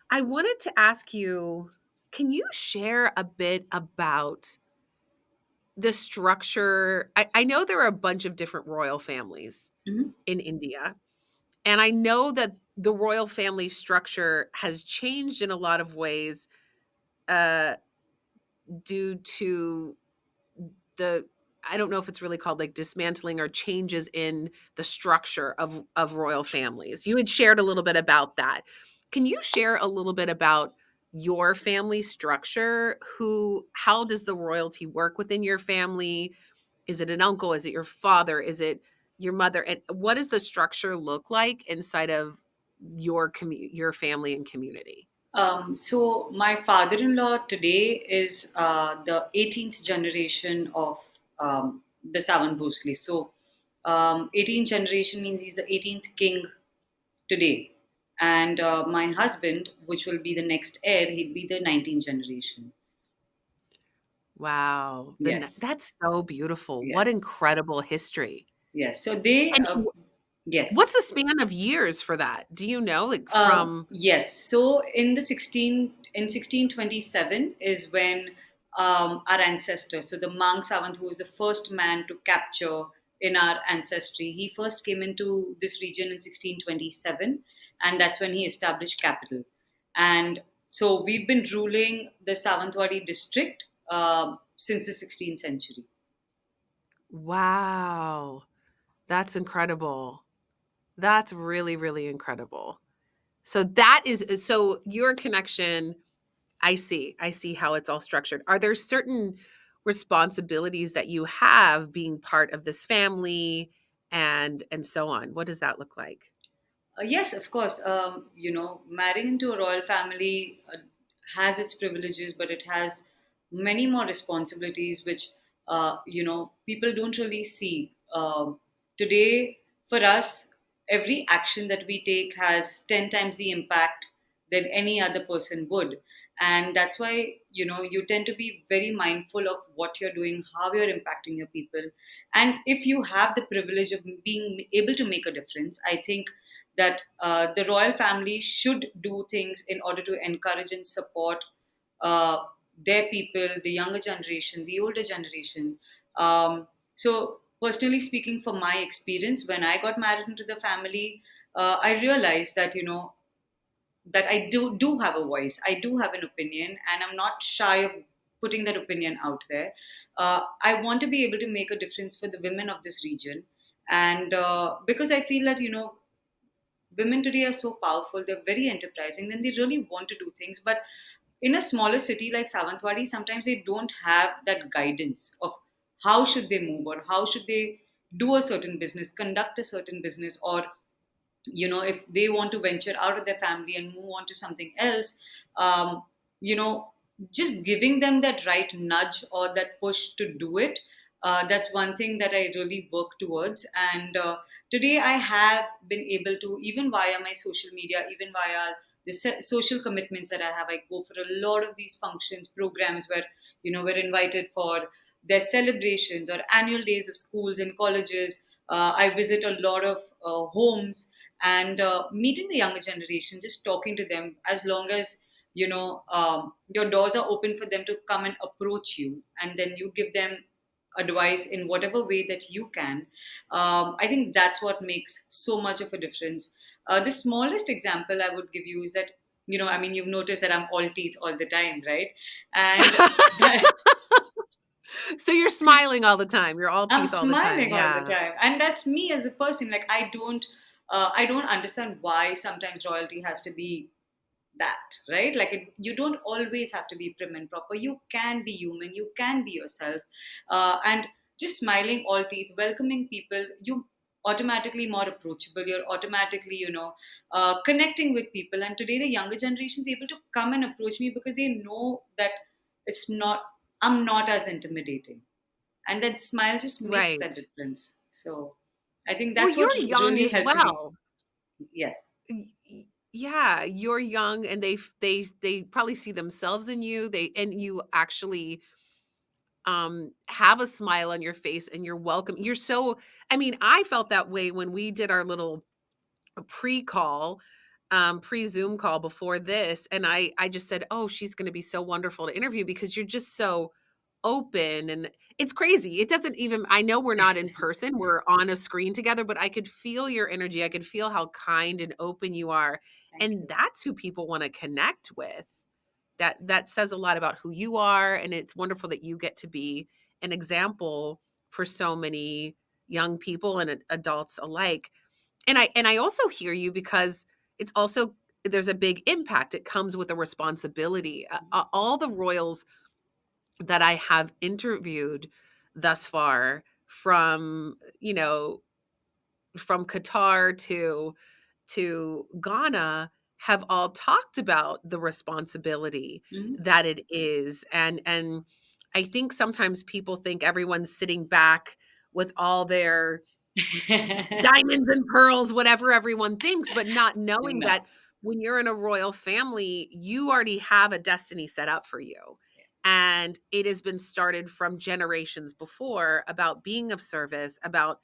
[SPEAKER 1] I wanted to ask you. Can you share a bit about the structure? I know there are a bunch of different royal families
[SPEAKER 2] Hmm.
[SPEAKER 1] in India, and I know that the royal family structure has changed in a lot of ways uh, due to the I don't know if it's really called like dismantling or changes in the structure of royal families. You had shared a little bit about that. Can you share a little bit about your family structure? How does the royalty work within your family? Is it an uncle? Is it your father? Is it your mother? And what does the structure look like inside of your family and community?
[SPEAKER 2] So my father-in-law today is the 18th generation of the Savan Bhosle. So 18th generation means he's the 18th king today. And my husband, which will be the next heir, he'd be the 19th generation.
[SPEAKER 1] Wow,
[SPEAKER 2] Yes,
[SPEAKER 1] that's so beautiful. What
[SPEAKER 2] yes,
[SPEAKER 1] incredible history.
[SPEAKER 2] yes. So they,
[SPEAKER 1] And
[SPEAKER 2] yes.
[SPEAKER 1] what's the span of years for that? Do you know, like, from
[SPEAKER 2] Yes. So in the 1627 is when our ancestor, so the Mang Savant, who was the first man to capture in our ancestry, he first came into this region in 1627, and that's when he established capital. And so we've been ruling the Savantwadi district since the 16th century.
[SPEAKER 1] wow, that's incredible. That's really, really incredible. So your connection, I see how it's all structured. Are there certain responsibilities that you have being part of this family and so on? What does that look like?
[SPEAKER 2] Yes, of course. Marrying into a royal family has its privileges, but it has many more responsibilities, which people don't really see. Today, for us, every action that we take has 10 times the impact than any other person would, and that's why you tend to be very mindful of what you're doing, how you're impacting your people, and if you have the privilege of being able to make a difference, I think that the royal family should do things in order to encourage and support uh, their people, the younger generation, the older generation. So, personally speaking, from my experience, when I got married into the family, I realized that that I do have a voice, I do have an opinion, and I'm not shy of putting that opinion out there. I want to be able to make a difference for the women of this region, and because I feel that women today are so powerful, they're very enterprising, then they really want to do things. But in a smaller city like Savantwadi, sometimes they don't have that guidance of how should they move, or how should they do a certain business, conduct a certain business, or if they want to venture out of their family and move on to something else, um, you know just giving them that right nudge or that push to do it, that's one thing that I really work towards. And today I have been able to, even via my social media, even via the social commitments that I have, I go for a lot of these functions, programs where we're invited for their celebrations or annual days of schools and colleges. I visit a lot of homes, and meeting the younger generation, just talking to them, as long as your doors are open for them to come and approach you, and then you give them advice in whatever way that you can. I think that's what makes so much of a difference. The smallest example I would give you is that, I mean, you've noticed that I'm all teeth all the time, right? And
[SPEAKER 1] So you're smiling all the time. You're all
[SPEAKER 2] I'm
[SPEAKER 1] teeth all the time.
[SPEAKER 2] smiling all the
[SPEAKER 1] Yeah.
[SPEAKER 2] time, and that's me as a person. Like, I don't understand why sometimes royalty has to be that, right? Like, you don't always have to be prim and proper. You can be human. You can be yourself, and just smiling all teeth, welcoming people. automatically more approachable. You're automatically, connecting with people. And today the younger generation is able to come and approach me because they know that it's not I'm not as intimidating, and that smile just makes that
[SPEAKER 1] Right.
[SPEAKER 2] difference. So I think
[SPEAKER 1] Well,
[SPEAKER 2] that's what
[SPEAKER 1] you're young
[SPEAKER 2] really
[SPEAKER 1] as
[SPEAKER 2] helped me.
[SPEAKER 1] well.
[SPEAKER 2] Yes.
[SPEAKER 1] Yeah, you're young and they probably see themselves in you. And you actually have a smile on your face and you're welcome. You're so I mean, I felt that way when we did our little pre-call, pre-Zoom call before this, and I just said, "Oh, she's gonna be so wonderful to interview because you're just so open," and it's crazy. It doesn't even I know we're not in person, we're on a screen together, but I could feel your energy. I could feel how kind and open you are,
[SPEAKER 2] Thank
[SPEAKER 1] and
[SPEAKER 2] you.
[SPEAKER 1] that's who people wanna connect with. That says a lot about who you are, and it's wonderful that you get to be an example for so many young people and adults alike. And I also hear you because it's also there's a big impact. It comes with a responsibility. All the royals that I have interviewed thus far, from from Qatar to Ghana, have all talked about the responsibility
[SPEAKER 2] Mhm.
[SPEAKER 1] that it is. And I think sometimes people think everyone's sitting back with all their diamonds and pearls, whatever everyone thinks, but not knowing
[SPEAKER 2] No.
[SPEAKER 1] that when you're in a royal family, you already have a destiny set up for you. And it has been started from generations before about being of service, about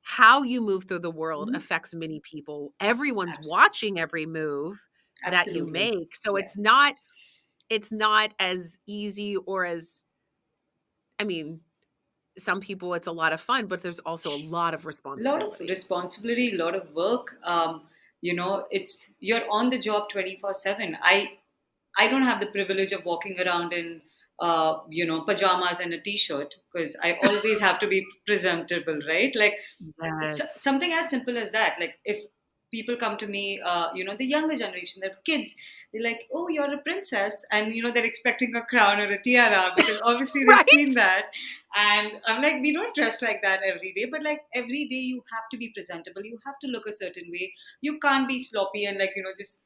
[SPEAKER 1] how you move through the world
[SPEAKER 2] Mhm.
[SPEAKER 1] affects many people. Everyone's
[SPEAKER 2] Absolutely.
[SPEAKER 1] watching every move that you
[SPEAKER 2] Absolutely.
[SPEAKER 1] make. So
[SPEAKER 2] Yeah.
[SPEAKER 1] it's not as easy or as I mean, some people it's a lot of fun, but there's also a lot of
[SPEAKER 2] A lot of
[SPEAKER 1] responsibility.
[SPEAKER 2] responsibility, a lot of work. It's you're on the job 24/7. I don't have the privilege of walking around in pajamas and a t-shirt, because I always have to be presentable, right? Like
[SPEAKER 1] Yes.
[SPEAKER 2] something as simple as that. Like if people come to me, the younger generation, they're kids, they're like, "Oh, you're a princess," and they're expecting a crown or a tiara because obviously they've
[SPEAKER 1] Right?
[SPEAKER 2] seen that. And I'm like, we don't dress like that every day, but like every day you have to be presentable. You have to look a certain way. You can't be sloppy and like just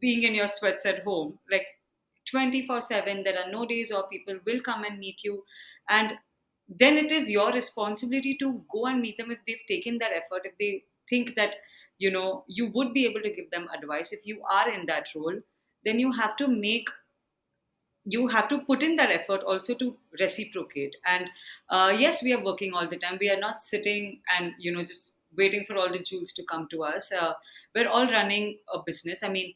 [SPEAKER 2] being in your sweats at home. Like 24/7, there are no days off. People will come and meet you, and then it is your responsibility to go and meet them if they've taken that effort, if they think that you would be able to give them advice. If you are in that role, then you have to put in that effort also to reciprocate. And yes, we are working all the time. We are not sitting and just waiting for all the jewels to come to us. We're all running a business. I mean,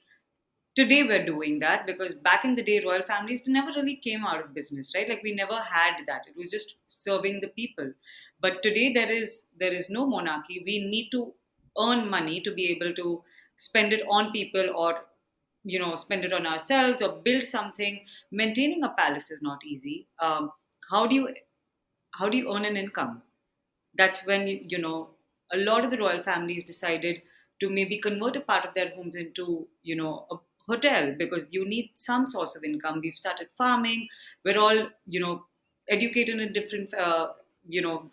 [SPEAKER 2] today we're doing that, because back in the day royal families never really came out of business, right? Like we never had that. It was just serving the people. But today there is no monarchy. We need to earn money to be able to spend it on people, or spend it on ourselves, or build something. Maintaining a palace is not easy. How do you earn an income? That's when a lot of the royal families decided to maybe convert a part of their homes into a hotel, because you need some source of income. We've started farming. We're all educated in different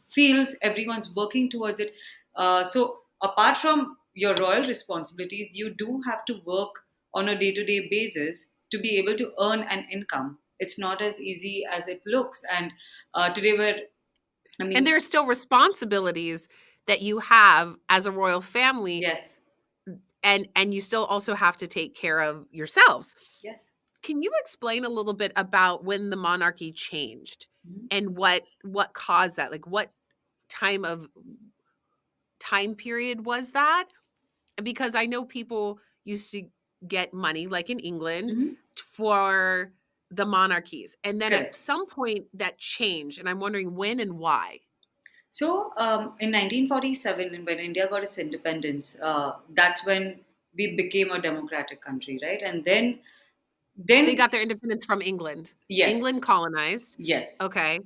[SPEAKER 2] fields. Everyone's working towards it. So apart from your royal responsibilities, you do have to work on a day-to-day basis to be able to earn an income. It's not as easy as it looks. And today we're I
[SPEAKER 1] And
[SPEAKER 2] mean,
[SPEAKER 1] there are still responsibilities that you have as a royal family,
[SPEAKER 2] yes,
[SPEAKER 1] and you still also have to take care of yourselves.
[SPEAKER 2] yes.
[SPEAKER 1] Can you explain a little bit about when the monarchy changed
[SPEAKER 2] Mhm.
[SPEAKER 1] and what caused that? Like what time of time period was that? Because I know people used to get money like in England
[SPEAKER 2] Mhm.
[SPEAKER 1] for the monarchies. And then at
[SPEAKER 2] Correct.
[SPEAKER 1] some point that changed and I'm wondering when and why.
[SPEAKER 2] So, in 1947, when India got its independence, that's when we became a democratic country, right? And
[SPEAKER 1] They
[SPEAKER 2] then
[SPEAKER 1] got their independence from England.
[SPEAKER 2] yes,
[SPEAKER 1] England colonized.
[SPEAKER 2] yes,
[SPEAKER 1] Okay.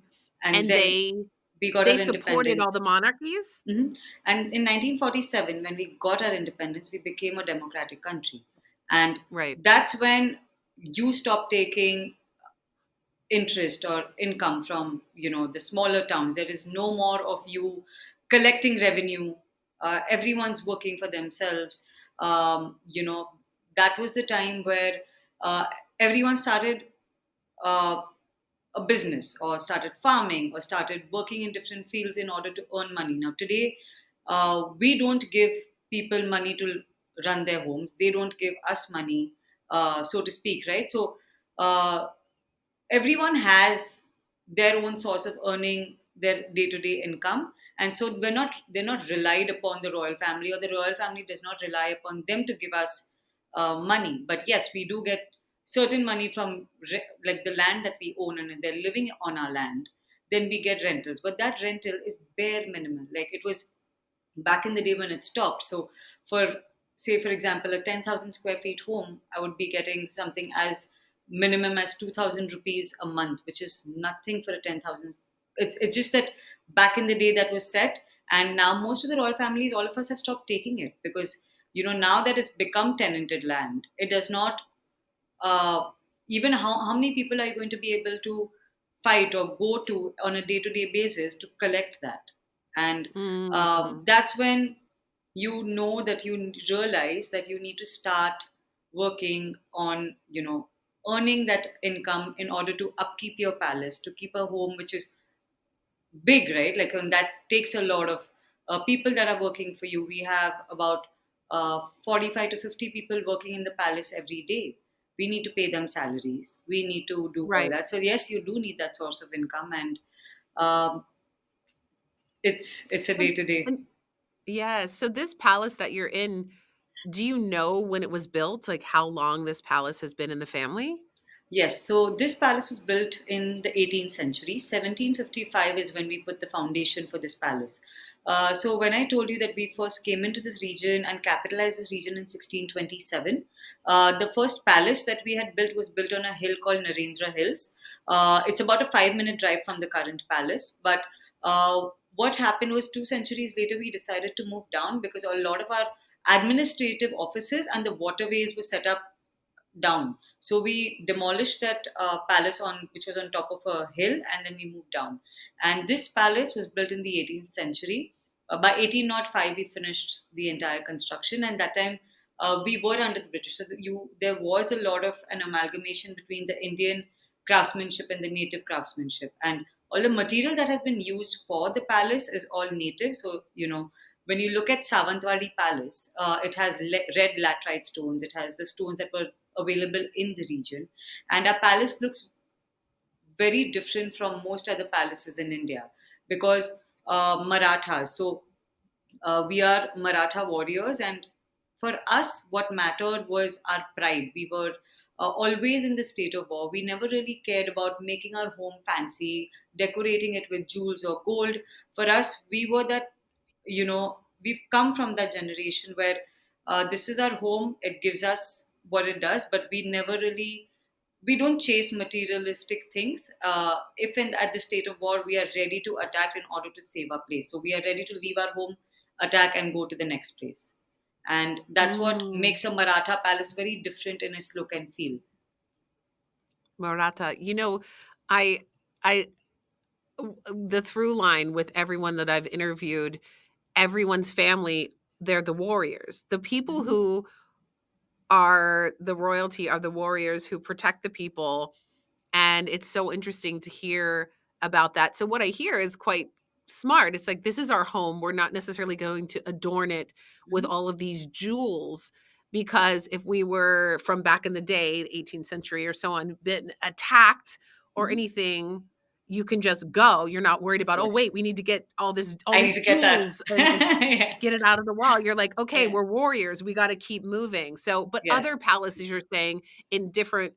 [SPEAKER 2] and
[SPEAKER 1] And
[SPEAKER 2] then
[SPEAKER 1] they
[SPEAKER 2] we got
[SPEAKER 1] they
[SPEAKER 2] our
[SPEAKER 1] supported all
[SPEAKER 2] independence.
[SPEAKER 1] the monarchies?
[SPEAKER 2] Mhm. And in 1947, when we got our independence, we became a democratic country, and
[SPEAKER 1] Right.
[SPEAKER 2] that's when you stop taking interest or income from the smaller towns. There is no more of you collecting revenue Everyone's working for themselves. You know, that was the time where uh, everyone started uh, a business or started farming or started working in different fields in order to earn money. Now, today, we don't give people money to run their homes, they don't give us money, so to speak, right? So, uh, everyone has their own source of earning their day-to-day income, and so they're not relied upon the royal family, or the royal family does not rely upon them to give us money. But yes, we do get certain money from like the land that we own, and they're living on our land, then we get rentals, but that rental is bare minimum. Like it was back in the day when it stopped. So, for say, for example, a 10,000 square feet home, I would be getting something as minimum as 2,000 rupees a month, which is nothing for a 10,000. It's just that back in the day that was set, and now most of the royal families, all of us have stopped taking it, because now that it's become tenanted land, it does not uh, even how many people are you going to be able to fight or go to on a day-to-day basis to collect that? And
[SPEAKER 1] Mm.
[SPEAKER 2] that's when that you realize that you need to start working on earning that income in order to upkeep your palace, to keep a home which is big, right? Like, and that takes a lot of people that are working for you. We have about 45 to 50 people working in the palace every day. We need to pay them salaries. We need to do all
[SPEAKER 1] Right.
[SPEAKER 2] that. So yes, you do need that source of income, and um, it's a day
[SPEAKER 1] And
[SPEAKER 2] to day.
[SPEAKER 1] and yes, so this palace that you're in, do you know when it was built? Like, how long this palace has been in the family?
[SPEAKER 2] Yes, so this palace was built in the 18th century. 1755 is when we put the foundation for this palace. So, when I told you that we first came into this region and capitalized this region in 1627, the first palace that we had built was built on a hill called Narendra Hills. It's about a 5-minute drive from the current palace. But what happened was, 2 centuries later, we decided to move down because a lot of our administrative offices and the waterways were set up down. So we demolished that palace on which was on top of a hill, and then we moved down. And this palace was built in the 18th century. By 1805, we finished the entire construction, and that time we were under the British. So there was a lot of an amalgamation between the Indian craftsmanship and the native craftsmanship, and all the material that has been used for the palace is all native. So when you look at Savantwadi Palace, it has red laterite stones. It has the stones that were available in the region. And our palace looks very different from most other palaces in India because Marathas. So we are Maratha warriors, and for us, what mattered was our pride. We were always in the state of awe. We never really cared about making our home fancy, decorating it with jewels or gold. For us, we were that, we've come from that generation where this is our home, it gives us what it does, but we don't chase materialistic things. If at the state of war, we are ready to attack in order to save our place. So we are ready to leave our home, attack, and go to the next place. And that's what
[SPEAKER 1] Mm,
[SPEAKER 2] makes a Maratha palace very different in its look and feel.
[SPEAKER 1] Maratha. I I the through line with everyone that I've interviewed, everyone's family, they're the warriors. The people
[SPEAKER 2] Mhm.
[SPEAKER 1] who are the royalty are the warriors who protect the people. And it's so interesting to hear about that. So what I hear is quite smart. It's like, this is our home. We're not necessarily going to adorn it with
[SPEAKER 2] Mhm.
[SPEAKER 1] all of these jewels, because if we were from back in the day, the 18th century or so on, been attacked or
[SPEAKER 2] Mhm.
[SPEAKER 1] anything, you can just go. You're not worried about, oh
[SPEAKER 2] Yes.
[SPEAKER 1] wait, we need to get all
[SPEAKER 2] I need
[SPEAKER 1] these
[SPEAKER 2] to get that.
[SPEAKER 1] jewels and
[SPEAKER 2] Yeah.
[SPEAKER 1] get it out of the wall. You're like, okay,
[SPEAKER 2] Yeah.
[SPEAKER 1] we're warriors. We got to keep moving. So, but
[SPEAKER 2] Yeah.
[SPEAKER 1] other palaces, you're saying, in different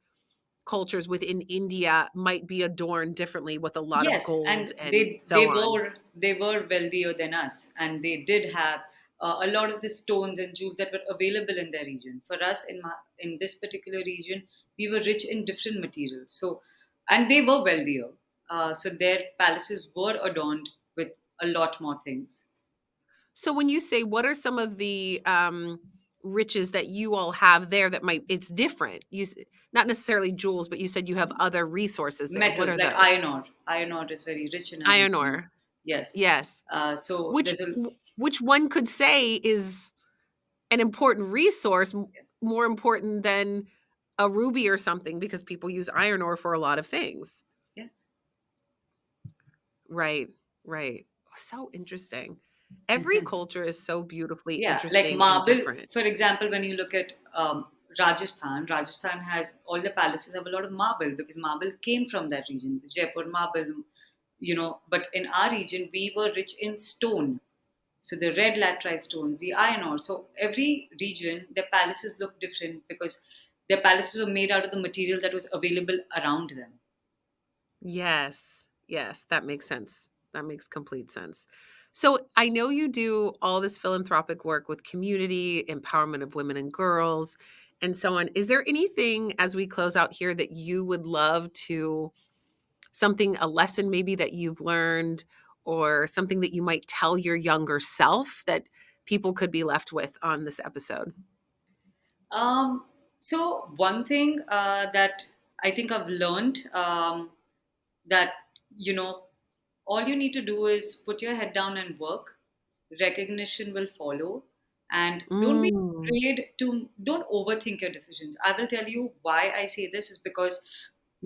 [SPEAKER 1] cultures within India might be adorned differently with a lot of
[SPEAKER 2] Yes,
[SPEAKER 1] gold
[SPEAKER 2] and
[SPEAKER 1] and
[SPEAKER 2] they
[SPEAKER 1] so
[SPEAKER 2] they
[SPEAKER 1] on.
[SPEAKER 2] were wealthier than us, and they did have a lot of the stones and jewels that were available in their region. For us, in this particular region, we were rich in different materials. So, and they were wealthier. So their palaces were adorned with a lot more things.
[SPEAKER 1] So when you say, what are some of the riches that you all have there that might it's different? Not necessarily jewels, but you said you have other resources there. What
[SPEAKER 2] Metals
[SPEAKER 1] are
[SPEAKER 2] like
[SPEAKER 1] those?
[SPEAKER 2] iron ore. Iron ore is very rich in our
[SPEAKER 1] Iron
[SPEAKER 2] region.
[SPEAKER 1] ore.
[SPEAKER 2] Yes.
[SPEAKER 1] Yes.
[SPEAKER 2] So
[SPEAKER 1] Which
[SPEAKER 2] there's a
[SPEAKER 1] which one could say is an important resource,
[SPEAKER 2] Yes.
[SPEAKER 1] more important than a ruby or something because people use iron ore for a lot of things.
[SPEAKER 2] Yes.
[SPEAKER 1] Right, right. So interesting. Every culture is so beautifully
[SPEAKER 2] Yeah, like
[SPEAKER 1] interesting and
[SPEAKER 2] marble,
[SPEAKER 1] different.
[SPEAKER 2] for example, when you look at Rajasthan, Rajasthan has all the palaces have a lot of marble because marble came from that region, the Jaipur marble, But in our region, we were rich in stone. So the red laterite stones, the iron ore. So every region, their palaces look different because their palaces were made out of the material that was available around them.
[SPEAKER 1] Yes, yes, that makes sense. That makes complete sense. So I know you do all this philanthropic work with community, empowerment of women and girls, and so on. Is there anything as we close out here that you would love to something, a lesson maybe that you've learned, or something that you might tell your younger self that people could be left with on this episode?
[SPEAKER 2] So one thing that I think I've learned that you know all you need to do is put your head down and work. Recognition will follow, and don't be
[SPEAKER 1] Mm.
[SPEAKER 2] afraid to don't overthink your decisions. I will tell you why I say this is because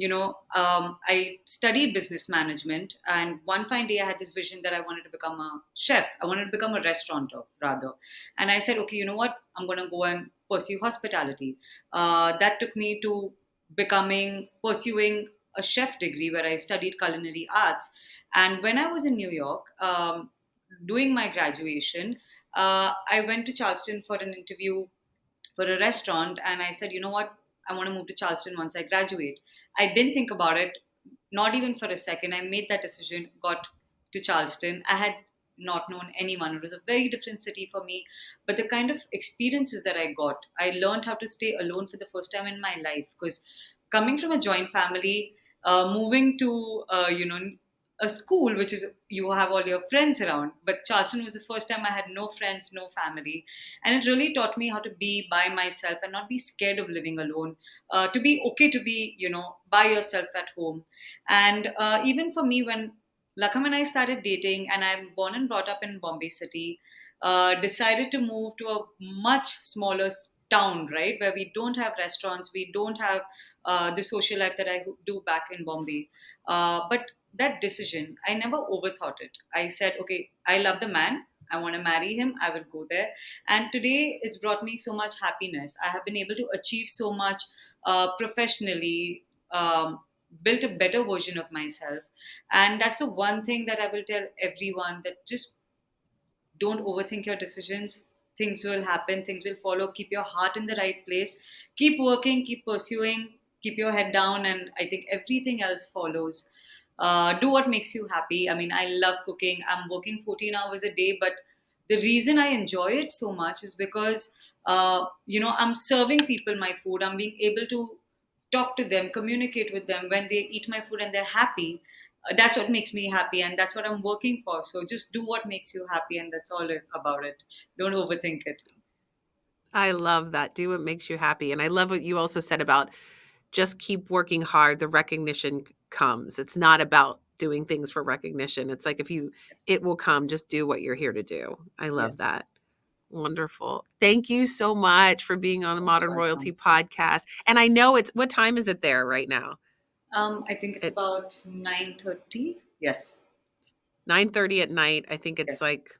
[SPEAKER 2] I studied business management, and one fine day I had this vision that I wanted to become a chef. I wanted to become a restaurateur rather, and I said, okay, you know what, I'm going to go and pursue hospitality. That took me to pursuing a chef degree where I studied culinary arts. And when I was in New York doing my graduation, I went to Charleston for an interview for a restaurant, and I said, you know what, I want to move to Charleston once I graduate. I didn't think about it, not even for a second. I made that decision, got to Charleston. I had not known anyone. It was a very different city for me, but the kind of experiences that I got, I learned how to stay alone for the first time in my life. Because coming from a joint family, moving to a school which is you have all your friends around, but Charleston was the first time I had no friends, no family, and it really taught me how to be by myself and not be scared of living alone, to be okay to be by yourself at home. And even for me, when Lakam and I started dating, and I'm born and brought up in Bombay city, decided to move to a much smaller town, right, where we don't have restaurants, we don't have the social life that I do back in Bombay. But that decision, I never overthought it. I said, okay, I love the man, I want to marry him, I will go there. And today it's brought me so much happiness. I have been able to achieve so much professionally, built a better version of myself. And that's the one thing that I will tell everyone, that just don't overthink your decisions. Things will happen, things will follow. Keep your heart in the right place. Keep working, keep pursuing, keep your head down, and I think everything else follows. Do what makes you happy. I mean, I love cooking. I'm working 14 hours a day, but the reason I enjoy it so much is because, I'm serving people my food. I'm being able to talk to them, communicate with them when they eat my food and they're happy. That's what makes me happy, and that's what I'm working for. So just do what makes you happy, and that's all about it. Don't overthink it.
[SPEAKER 1] I love that. Do what makes you happy. And I love what you also said about just keep working hard. The recognition comes. It's not about doing things for recognition. It's like if you,
[SPEAKER 2] Yes.
[SPEAKER 1] it will come. Just do what you're here to do. I love
[SPEAKER 2] Yes.
[SPEAKER 1] that. Wonderful. Thank you so much for being on the
[SPEAKER 2] Most
[SPEAKER 1] Modern Royalty
[SPEAKER 2] welcome.
[SPEAKER 1] podcast. And I know it's what time is it there right now?
[SPEAKER 2] I think it's
[SPEAKER 1] At
[SPEAKER 2] about 9:30. Yes.
[SPEAKER 1] 9:30 at night. I think it's
[SPEAKER 2] Yes.
[SPEAKER 1] like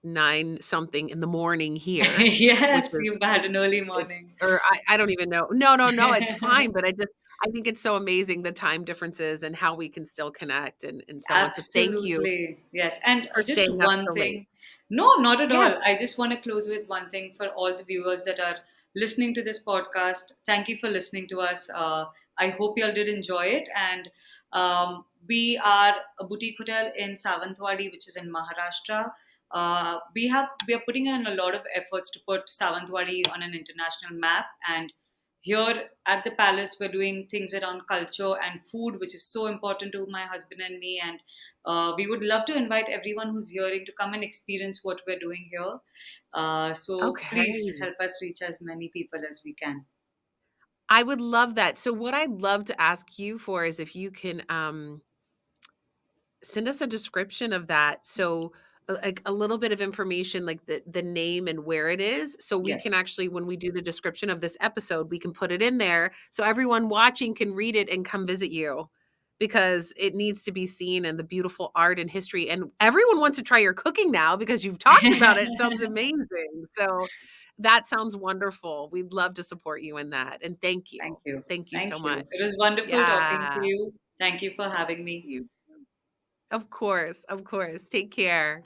[SPEAKER 1] 9 something in the morning here, which
[SPEAKER 2] Yes,
[SPEAKER 1] is
[SPEAKER 2] you've had an early
[SPEAKER 1] it
[SPEAKER 2] morning.
[SPEAKER 1] or I don't even know. No, no, no, it's fine, but I think it's so amazing the time differences and how we can still connect and so on. So thank you
[SPEAKER 2] Absolutely. Yes. And
[SPEAKER 1] for
[SPEAKER 2] just
[SPEAKER 1] staying up
[SPEAKER 2] one
[SPEAKER 1] so late.
[SPEAKER 2] thing. No, not at all.
[SPEAKER 1] Yes.
[SPEAKER 2] I just want to close with one thing for all the viewers that are listening to this podcast. Thank you for listening to us. I hope you all did enjoy it. And we are a boutique hotel in Savantwadi, which is in Maharashtra. We are putting in a lot of efforts to put Savantwadi on an international map, and here at the palace we're doing things around culture and food, which is so important to my husband and me. And we would love to invite everyone who's hearing to come and experience what we're doing here. So please
[SPEAKER 1] Okay.
[SPEAKER 2] help us reach as many people as we can.
[SPEAKER 1] I would love that. So what I'd love to ask you for is if you can, send us a description of that. So like a little bit of information, like the name and where it is, so we can
[SPEAKER 2] Yes.
[SPEAKER 1] actually, when we do the description of this episode, we can put it in there so everyone watching can read it and come visit you, because it needs to be seen, and the beautiful art and history, and everyone wants to try your cooking now because you've talked about it. It sounds amazing. So that sounds wonderful. We'd love to support you in that, and thank you.
[SPEAKER 2] Thank you.
[SPEAKER 1] Thank you
[SPEAKER 2] Thank
[SPEAKER 1] so
[SPEAKER 2] you. It
[SPEAKER 1] much.
[SPEAKER 2] was wonderful talking to
[SPEAKER 1] Yeah.
[SPEAKER 2] you. Thank you for having me.
[SPEAKER 1] You too. Of course, of course. Take care.